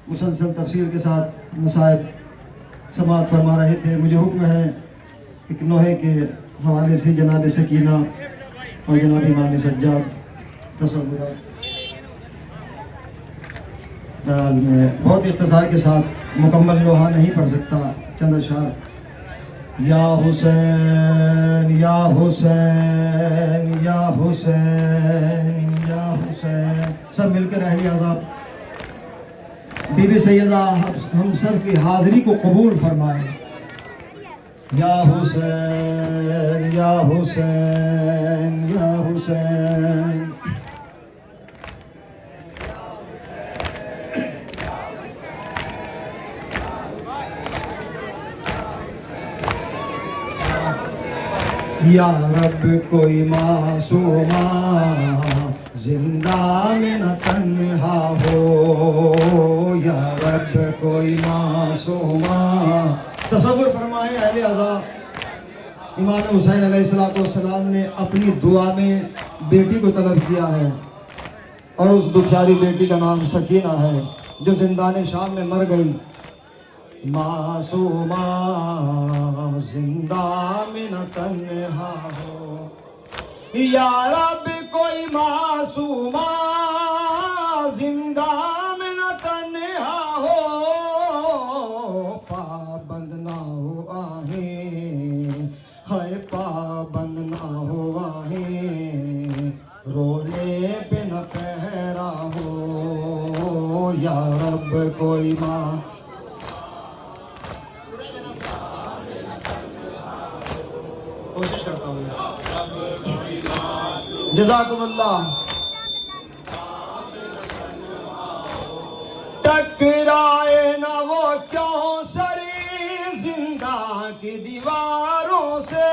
मुसलसल तफसीर के साथ मसाइब समाअत फरमा रहे थे। मुझे हुक्म है एक नोहे के हवाले से जनाब सकीना और जनाब इमाम सज्जाद तसव्वुरात। बहरहाल मैं बहुत इख्तिसार के साथ मुकम्मल लोहा नहीं पढ़ सकता, चंद अशार। या हुसैन या हुसैन या हुसैन या हुसैन, सब मिलकर अहले अज़ाब बीबी सैयदा हम सब की हाज़िरी को कबूल फरमाए। या हुसैन या हुसैन या हुसैन। या रब कोई मासूमा जिंदा में न तन्हा हो, या रब कोई मासूमा। तसव्वुर फरमाए अहले अज़ा इमाम हुसैन अलैहिस्सलाम ने अपनी दुआ में बेटी को तलब किया है, और उस दुखियारी बेटी का नाम सकीना है जो जिंदान शाम में मर गई। मासूमा जिंदा में न तन्हा हो, या रब कोई मासूमा जिंदा में न तन्हा हो, पाबंद ना हो आहें, हाय पाबंद ना हो आहें, रोने पे न पहरा हो, या रब कोई माँ। कोशिश करता हूँ। जज़ाकुमुल्लाह। टकराए ना वो क्यों सरी जिंदा की दीवारों से,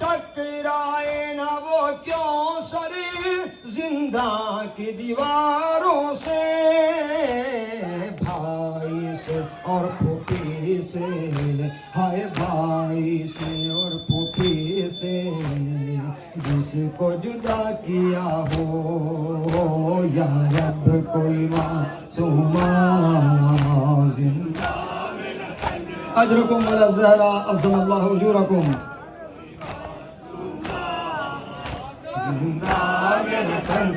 टकराए ना वो क्यों सरी जिंदा की दीवारों से। भाई से और फूफी से, हाय भाई से और फूफी से, जिसको जुदा किया हो या रब कोई मासूमा जिंदा। अजरकुम अला ज़हरा अज़्ज़मल्लाहु उजूरकुम। जिंदा मेरे तन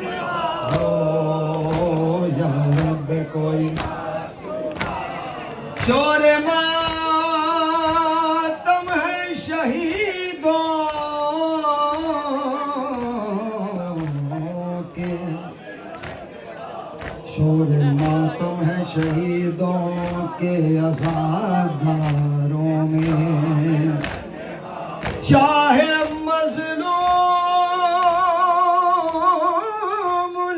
हो या रब कोई। शोरे मातम है शहीदों के, शोरे मातम है शहीदों के अज़ादारों में। शाहे मज़लूम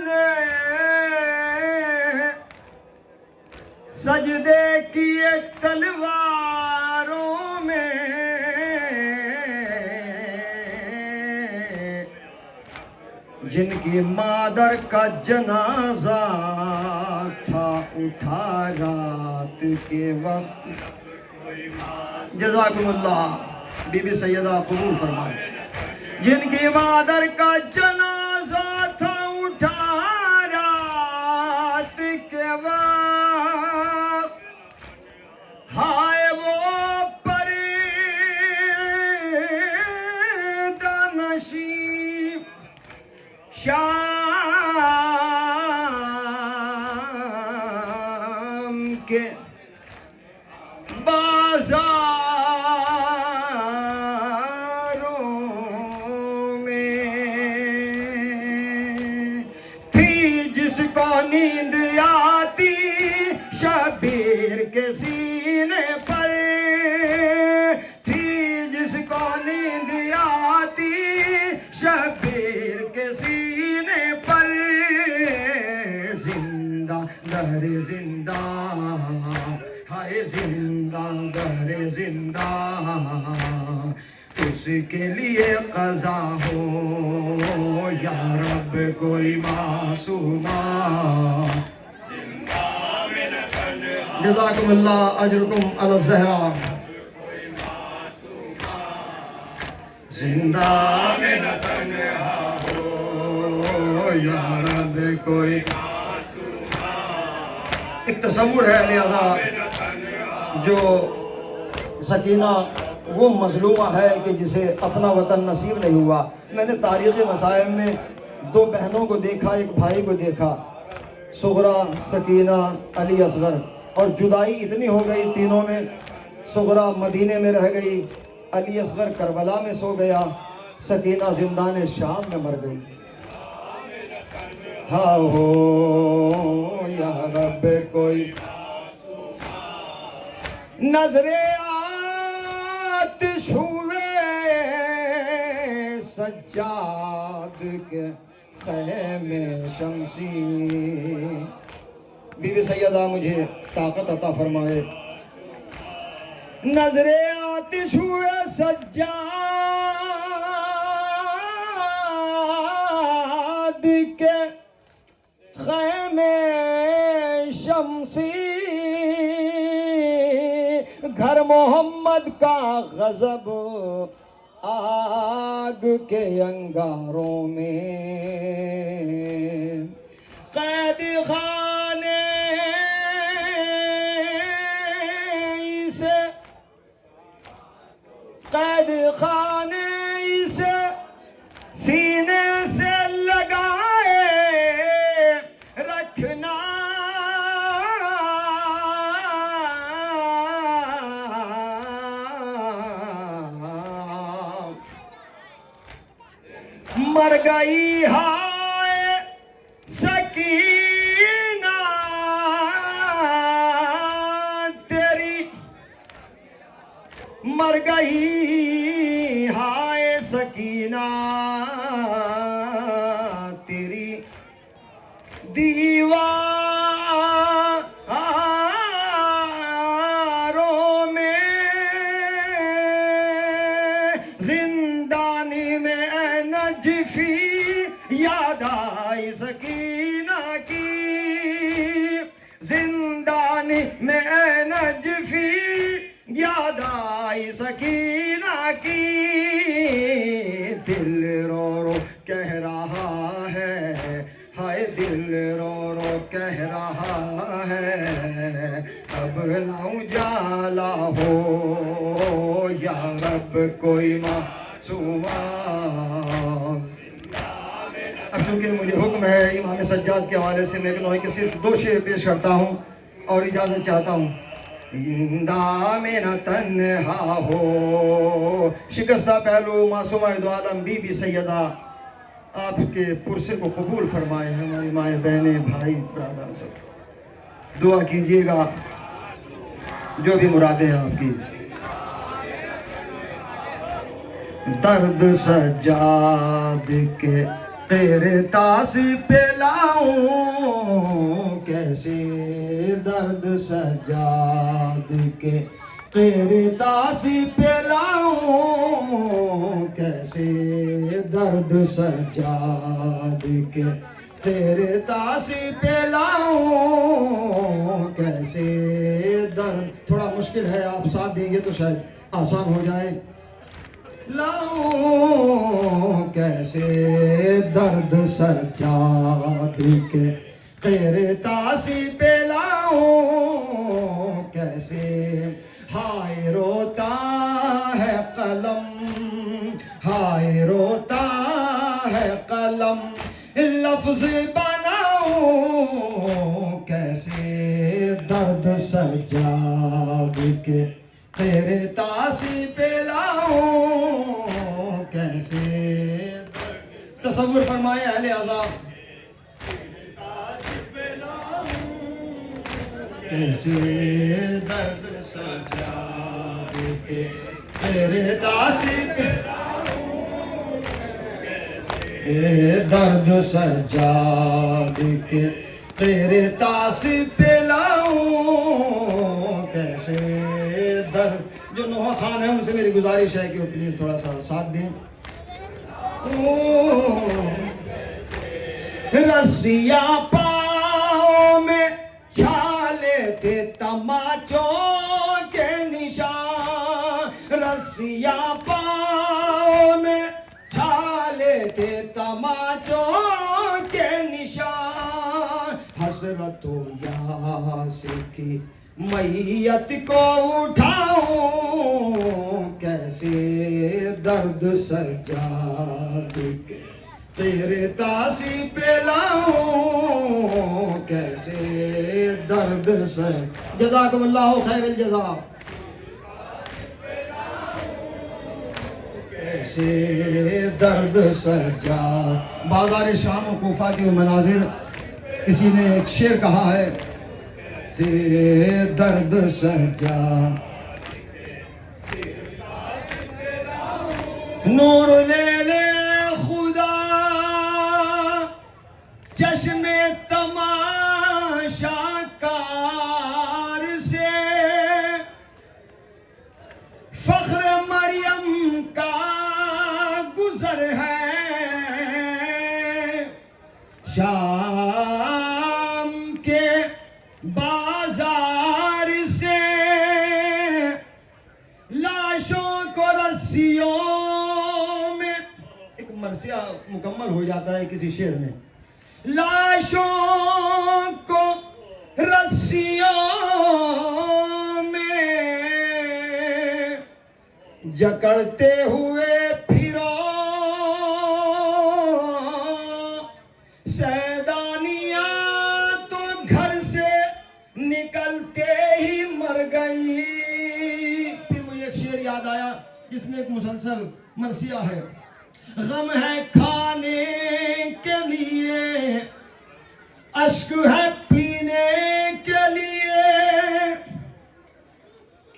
ने सजदे किए तलवारों में, जिनकी मादर का जनाजा था उठा रात के वक्त। जज़ाकुमुल्लाह। बीबी सैयदा कबूल फरमाए। जिनकी मादर का जनाजा था उठा रात के वक्त, हाय वो पर्दा नशीं शाम के बाजारों में थी, जिसको नींद आती शबीर के सीने पर, थी जिसको नींद आती शबीर के सीने पर। जिंदा दर जिंदा, हाय जिंदा दर जिंदा, उसके लिए क़ज़ा हो या रब कोई मासूमा। जज़ाकुमुल्लाह अजरुकुम अला ज़हरा। जिंदा मेरा तन्हा हो या रब कोई। एक तस्वुर है लिहाजा जो सकीना वो मजलूमा है कि जिसे अपना वतन नसीब नहीं हुआ। मैंने तारीख़ मसाइब में दो बहनों को देखा, एक भाई को देखा, सुगरा, सकीना, अली असगर, और जुदाई इतनी हो गई तीनों में। सुगरा मदीने में रह गई, अली असगर करबला में सो गया, सकीना जिंदान शाम में मर गई। हाँ हो या रब कोई। नजरे आतिश हुए सज्जाद के ख़ैमे शमसी। बीबी सैयदा मुझे ताकत अता फरमाए। नजरे आतिश हुए सज्जाद के ख़ैमे शमसी। घर मोहम्मद का गज़ब आग के अंगारों में। कैदी खाने से, कैदी खाने से सीने से लगाए रखना। मर गई हाय सकीना तेरी, मर गई हाय सकीना तेरी दीवार याद आई सकीना की जिंदानी में नजफी, याद आई सकीना की दिल रो रो कह रहा है, हाय दिल रो रो कह रहा है अब ना उजाला हो या रब कोई मासूमा। अब चूंकि मुझे हुक्म है इमाम सज्जाद के हवाले से मैं कहूँ कि सिर्फ 2 शेर पेश करता हूँ और इजाज़त चाहता हूँ। जिंदा में न तन्हा हो, शिकस्ता पहलू मासूमा दो आलम बीबी सैयदा आपके पुरसे को कबूल फरमाए। हमारी माएँ बहनें भाई ब्रादर सब दुआ कीजिएगा जो भी मुरादें हैं आपकी। दर्द सज्जाद के तेरे तासी पे लाऊं कैसे, दर्द सज्जाद के तेरे तासी पे लाऊं कैसे, दर्द सज्जाद के तेरे तासी पे लाऊं कैसे दर्द। थोड़ा मुश्किल है, आप साथ देंगे तो शायद आसान हो जाए। लाऊं कैसे दर्द सज्जाद के तेरे तासी पे लाऊं कैसे, हाय रोता है कलम, हाय रोता है कलम लफ्ज़ बनाऊं कैसे, दर्द सज्जाद के तेरे तासी पे लाऊं कैसे। तसव्वुर फरमाए अहले अज़ाब कैसे दर्द सज्जाद के तेरे तासी पे, दर्द सज्जाद के तेरे तासी पे लाऊं कैसे दर्द। जो नोहा खान है उनसे मेरी गुजारिश है कि वो प्लीज थोड़ा सा साथ दें। रस्सिया पाँव में छाले थे तमाचों के निशान, रस्सिया पाँव में छाले थे तमाचों के निशान, हसरतो यास की मैयत को उठाऊं कैसे, दर्द सज्जाद के तेरे तासी पे लाऊं कैसे, दर्द से। जज़ाकुमुल्लाहु खैरल जज़ा। कैसे दर्द सज्जाद। बाज़ार शाम और कोफा के मनाजिर, किसी ने एक शेर कहा है से दर्द सज्जाद। नूर ले ले खुदा चश्मे तमाशा कार से, फख्र मरियम का गुजर है शाम के बाजार से, लाशों को रस्सियों में, एक मरसिया मुकम्मल हो जाता है किसी शेर में, लाशों को रस्सियों में जकड़ते हुए फिरो, सैदानिया तो घर से निकलते ही मर गई। फिर मुझे एक शेर याद आया जिसमें एक मुसलसल मरसिया है। गम है खाने के लिए, अश्क है पीने के लिए,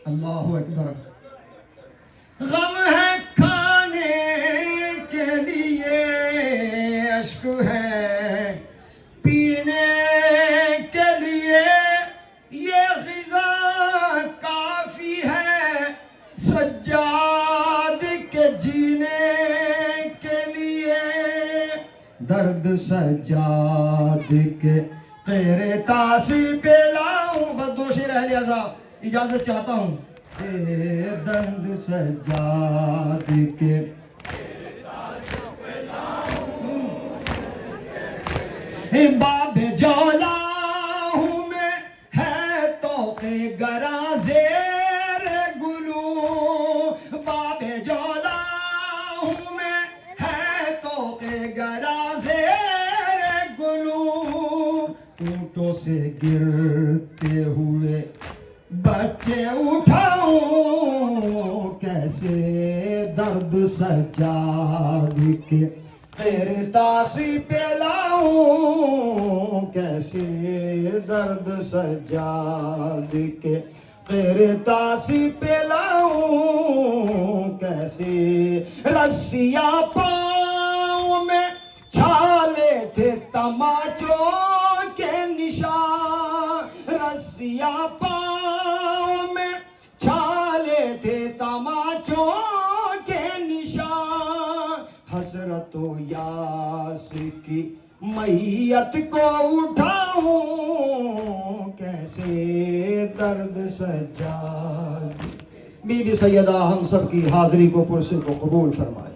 अल्लाहु अकबर। गम है खाने के लिए, अश्क है पीने के लिए, ये ग़िज़ा काफ़ी है सज्जाद के जीने के लिए। दर्द सज्जाद के तेरे तासी पे लाऊं। बस दो शेर रह लिया साहब, इजाजत चाहता हूं। दर्द सज्जाद के बाबे जौला हूं मैं, है तो के गराजेर गुलू। बाबे जौला हूं मैं, है तो के गराजेर गुलू। ऊंटों से गिरते हुए बच्चे उठाऊं, कैसे दर्द सज्जाद के तेरे तासी पे लाऊं। कैसे दर्द सज्जाद के तेरे तासी पे लाऊं। कैसे रस्सियां पाँव में छाले थे तमाचों के निशान। रस्सियां पाँव में छाले थे तमाचों के निशान। हसरतो यास की मैयत को उठाऊं, कैसे दर्द सज्जाद। बीबी सैयदा हम सब की हाजिरी को पुरसे को कबूल फरमाए।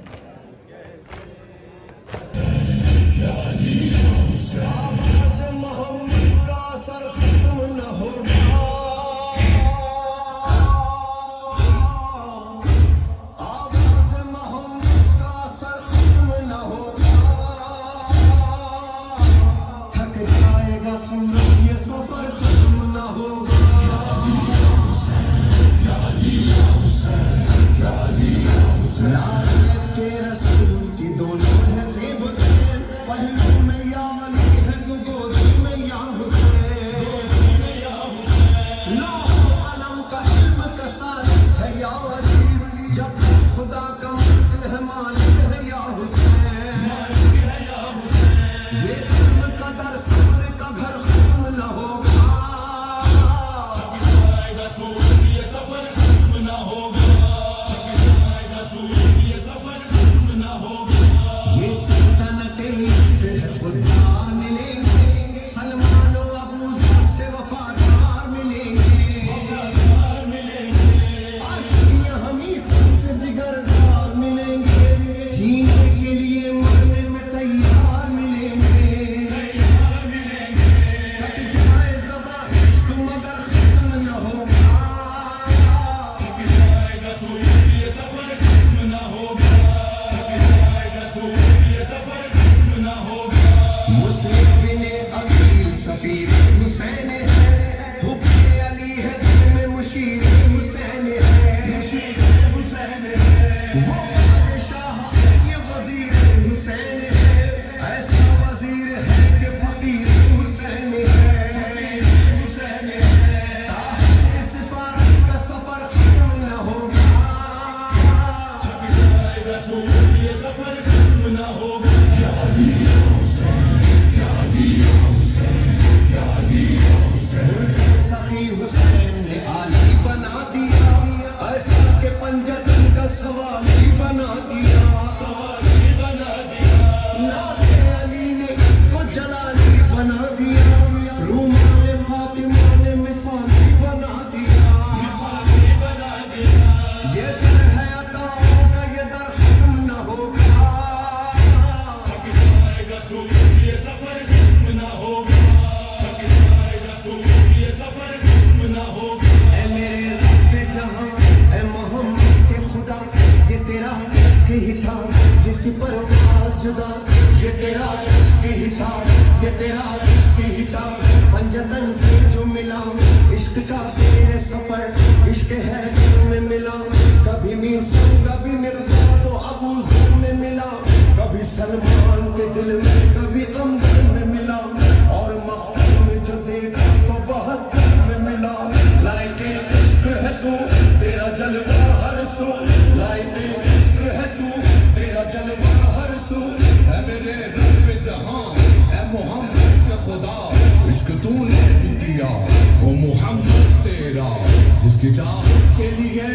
जिसकी चाहत के लिए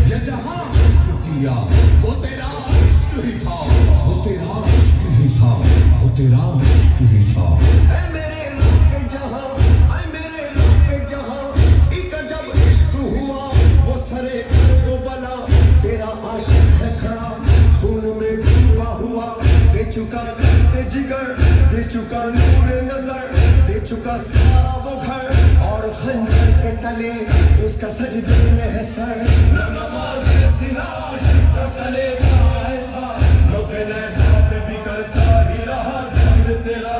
ये जहां किया, वो तेरा इश्क ही था, वो तेरा इश्क ही था, वो तेरा इश्क भी था। ऐ मेरे रूप जहां, ऐ मेरे रूप जहां, एक जब इश्क हुआ वो सरे वो बला, तेरा आशिक है खड़ा खून में डूबा हुआ, दे चुका दर्द जिगर, दे चुका नूर नजर, दे चुका सारा वो घर, और खंजर के तले उसका सजदे में है सर। न नमाज सिला न चलेगा ऐसा, लोगे ऐसा भी करता ही रहा जिक्र तेरा।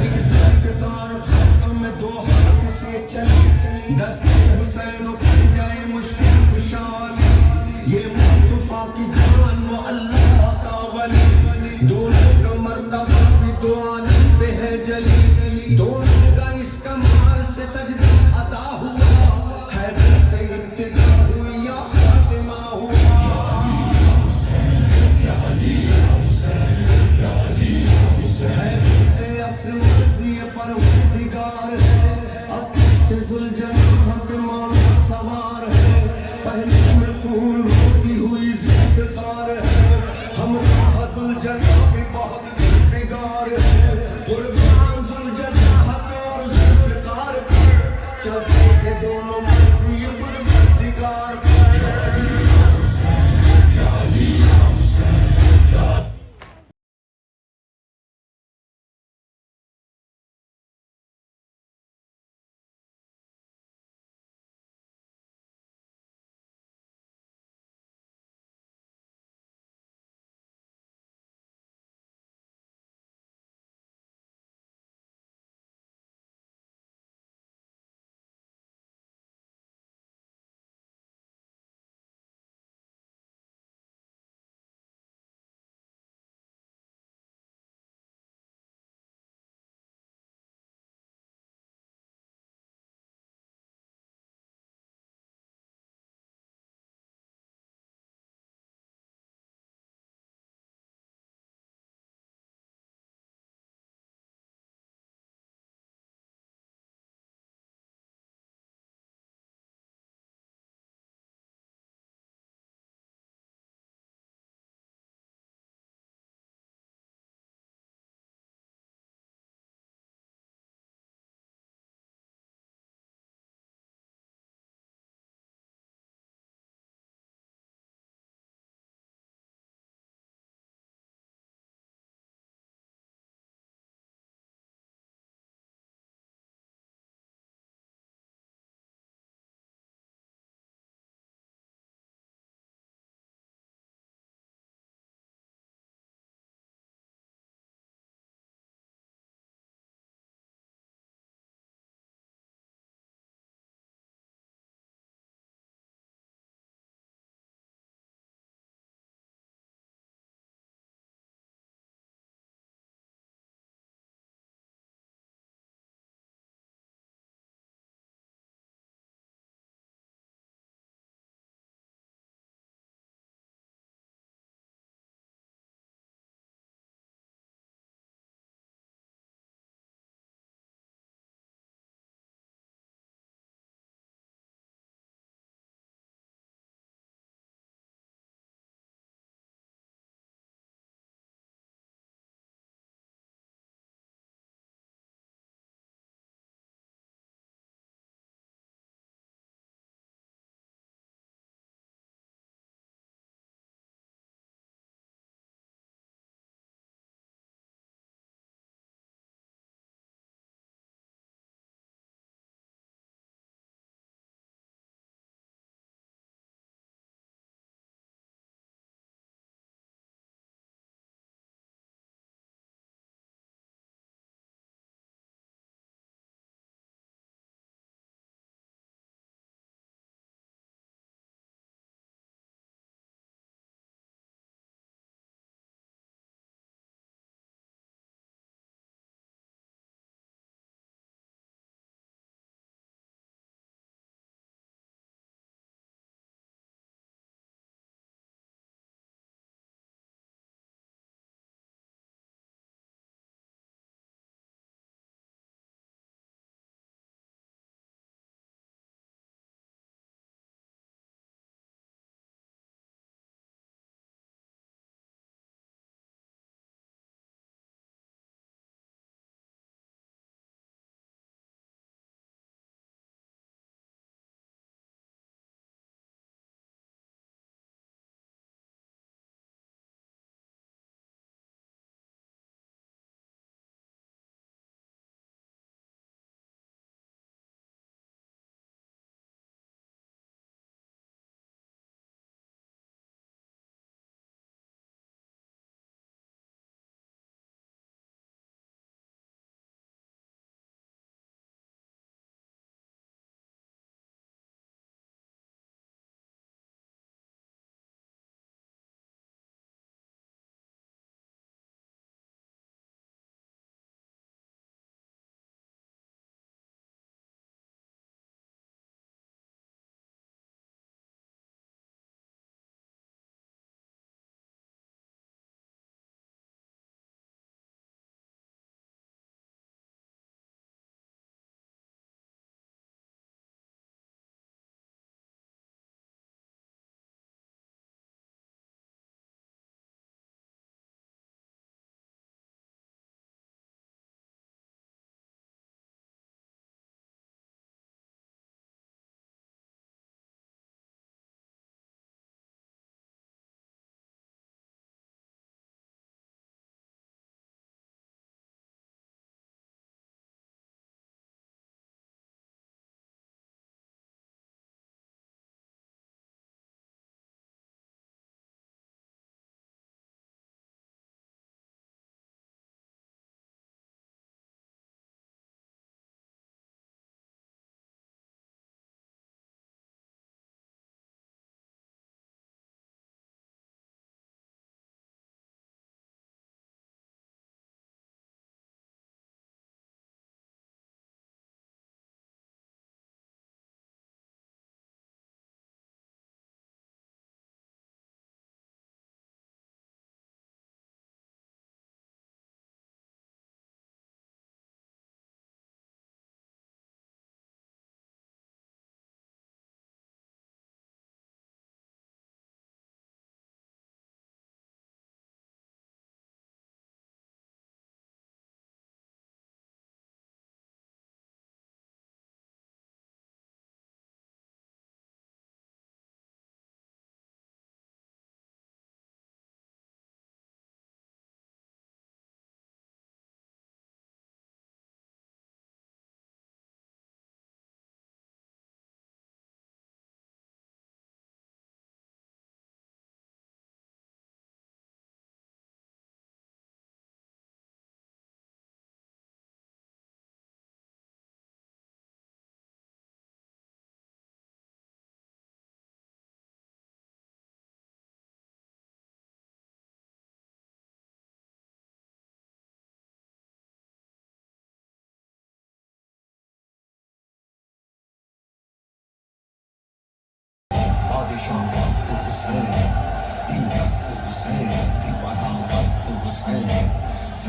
एक सिर्फिजार खातम में दो हाथ से चली, दस्ते हुसैन उतर जाए मुश्किल कुशाल, ये मुस्तफा की जान वो अल्लाह का वली, दोनों का मर्तबा भी दो आलम पे है जली, दोनों का इस कमाल से सजदा अदा हुआ, हैदर से इंतजा हुई या खातिमा हुआ। परवरदिगार है अब पुश्त जुल्जनाह पे मौला सवार है, पहले में खून रोती हुई ज़ुल्फ़िकार है, हम जुल्जनाह भी बहुत दिलफिगार है, कुर्बान जुल्जनाह पे और ज़ुल्फ़िकार पर चलते थे दोनों मर्ज़ी परवरदिगार पर।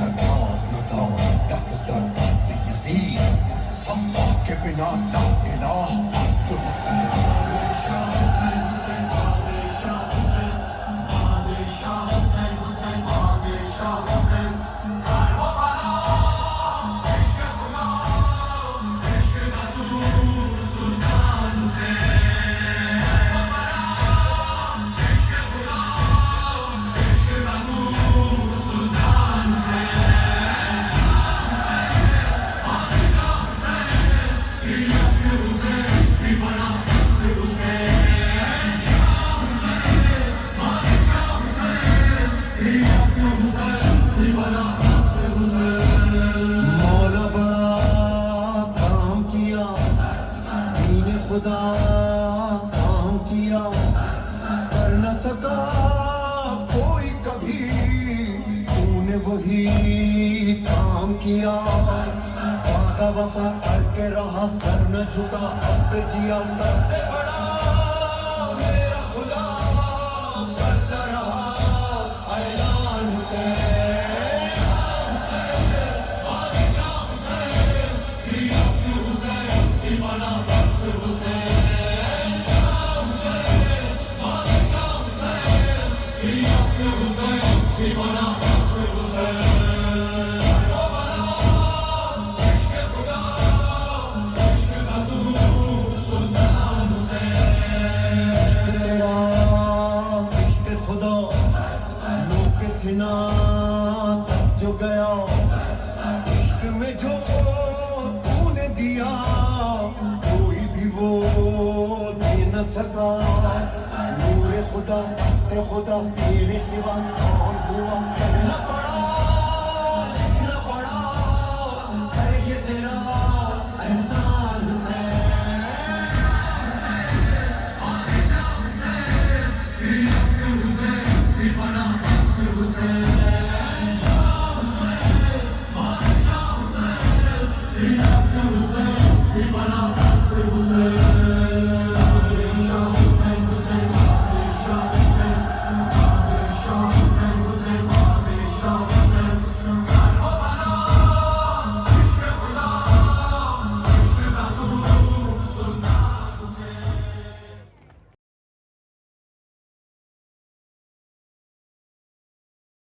सरकार नज़ार दस्त दर दस्त यज़ीद अल्लाह के बिना ला इलाह अब्दुल मौला बड़ा काम किया, दीन खुदा काम किया, कर न सका कोई कभी, तूने वही काम किया। वादा वफा करके रहा, सर न झुका, अब जिया सबसे बड़ा मेरा खुदा, करता रहा ऐलान से। तेरा इश्क खुदा लो के सिना तक जो गया, इश्क में जो तूने दिया कोई भी वो दे न सका। नूर खुदा दस्ते खुदा तेरे सिवा कौन हुआ, करना पड़ा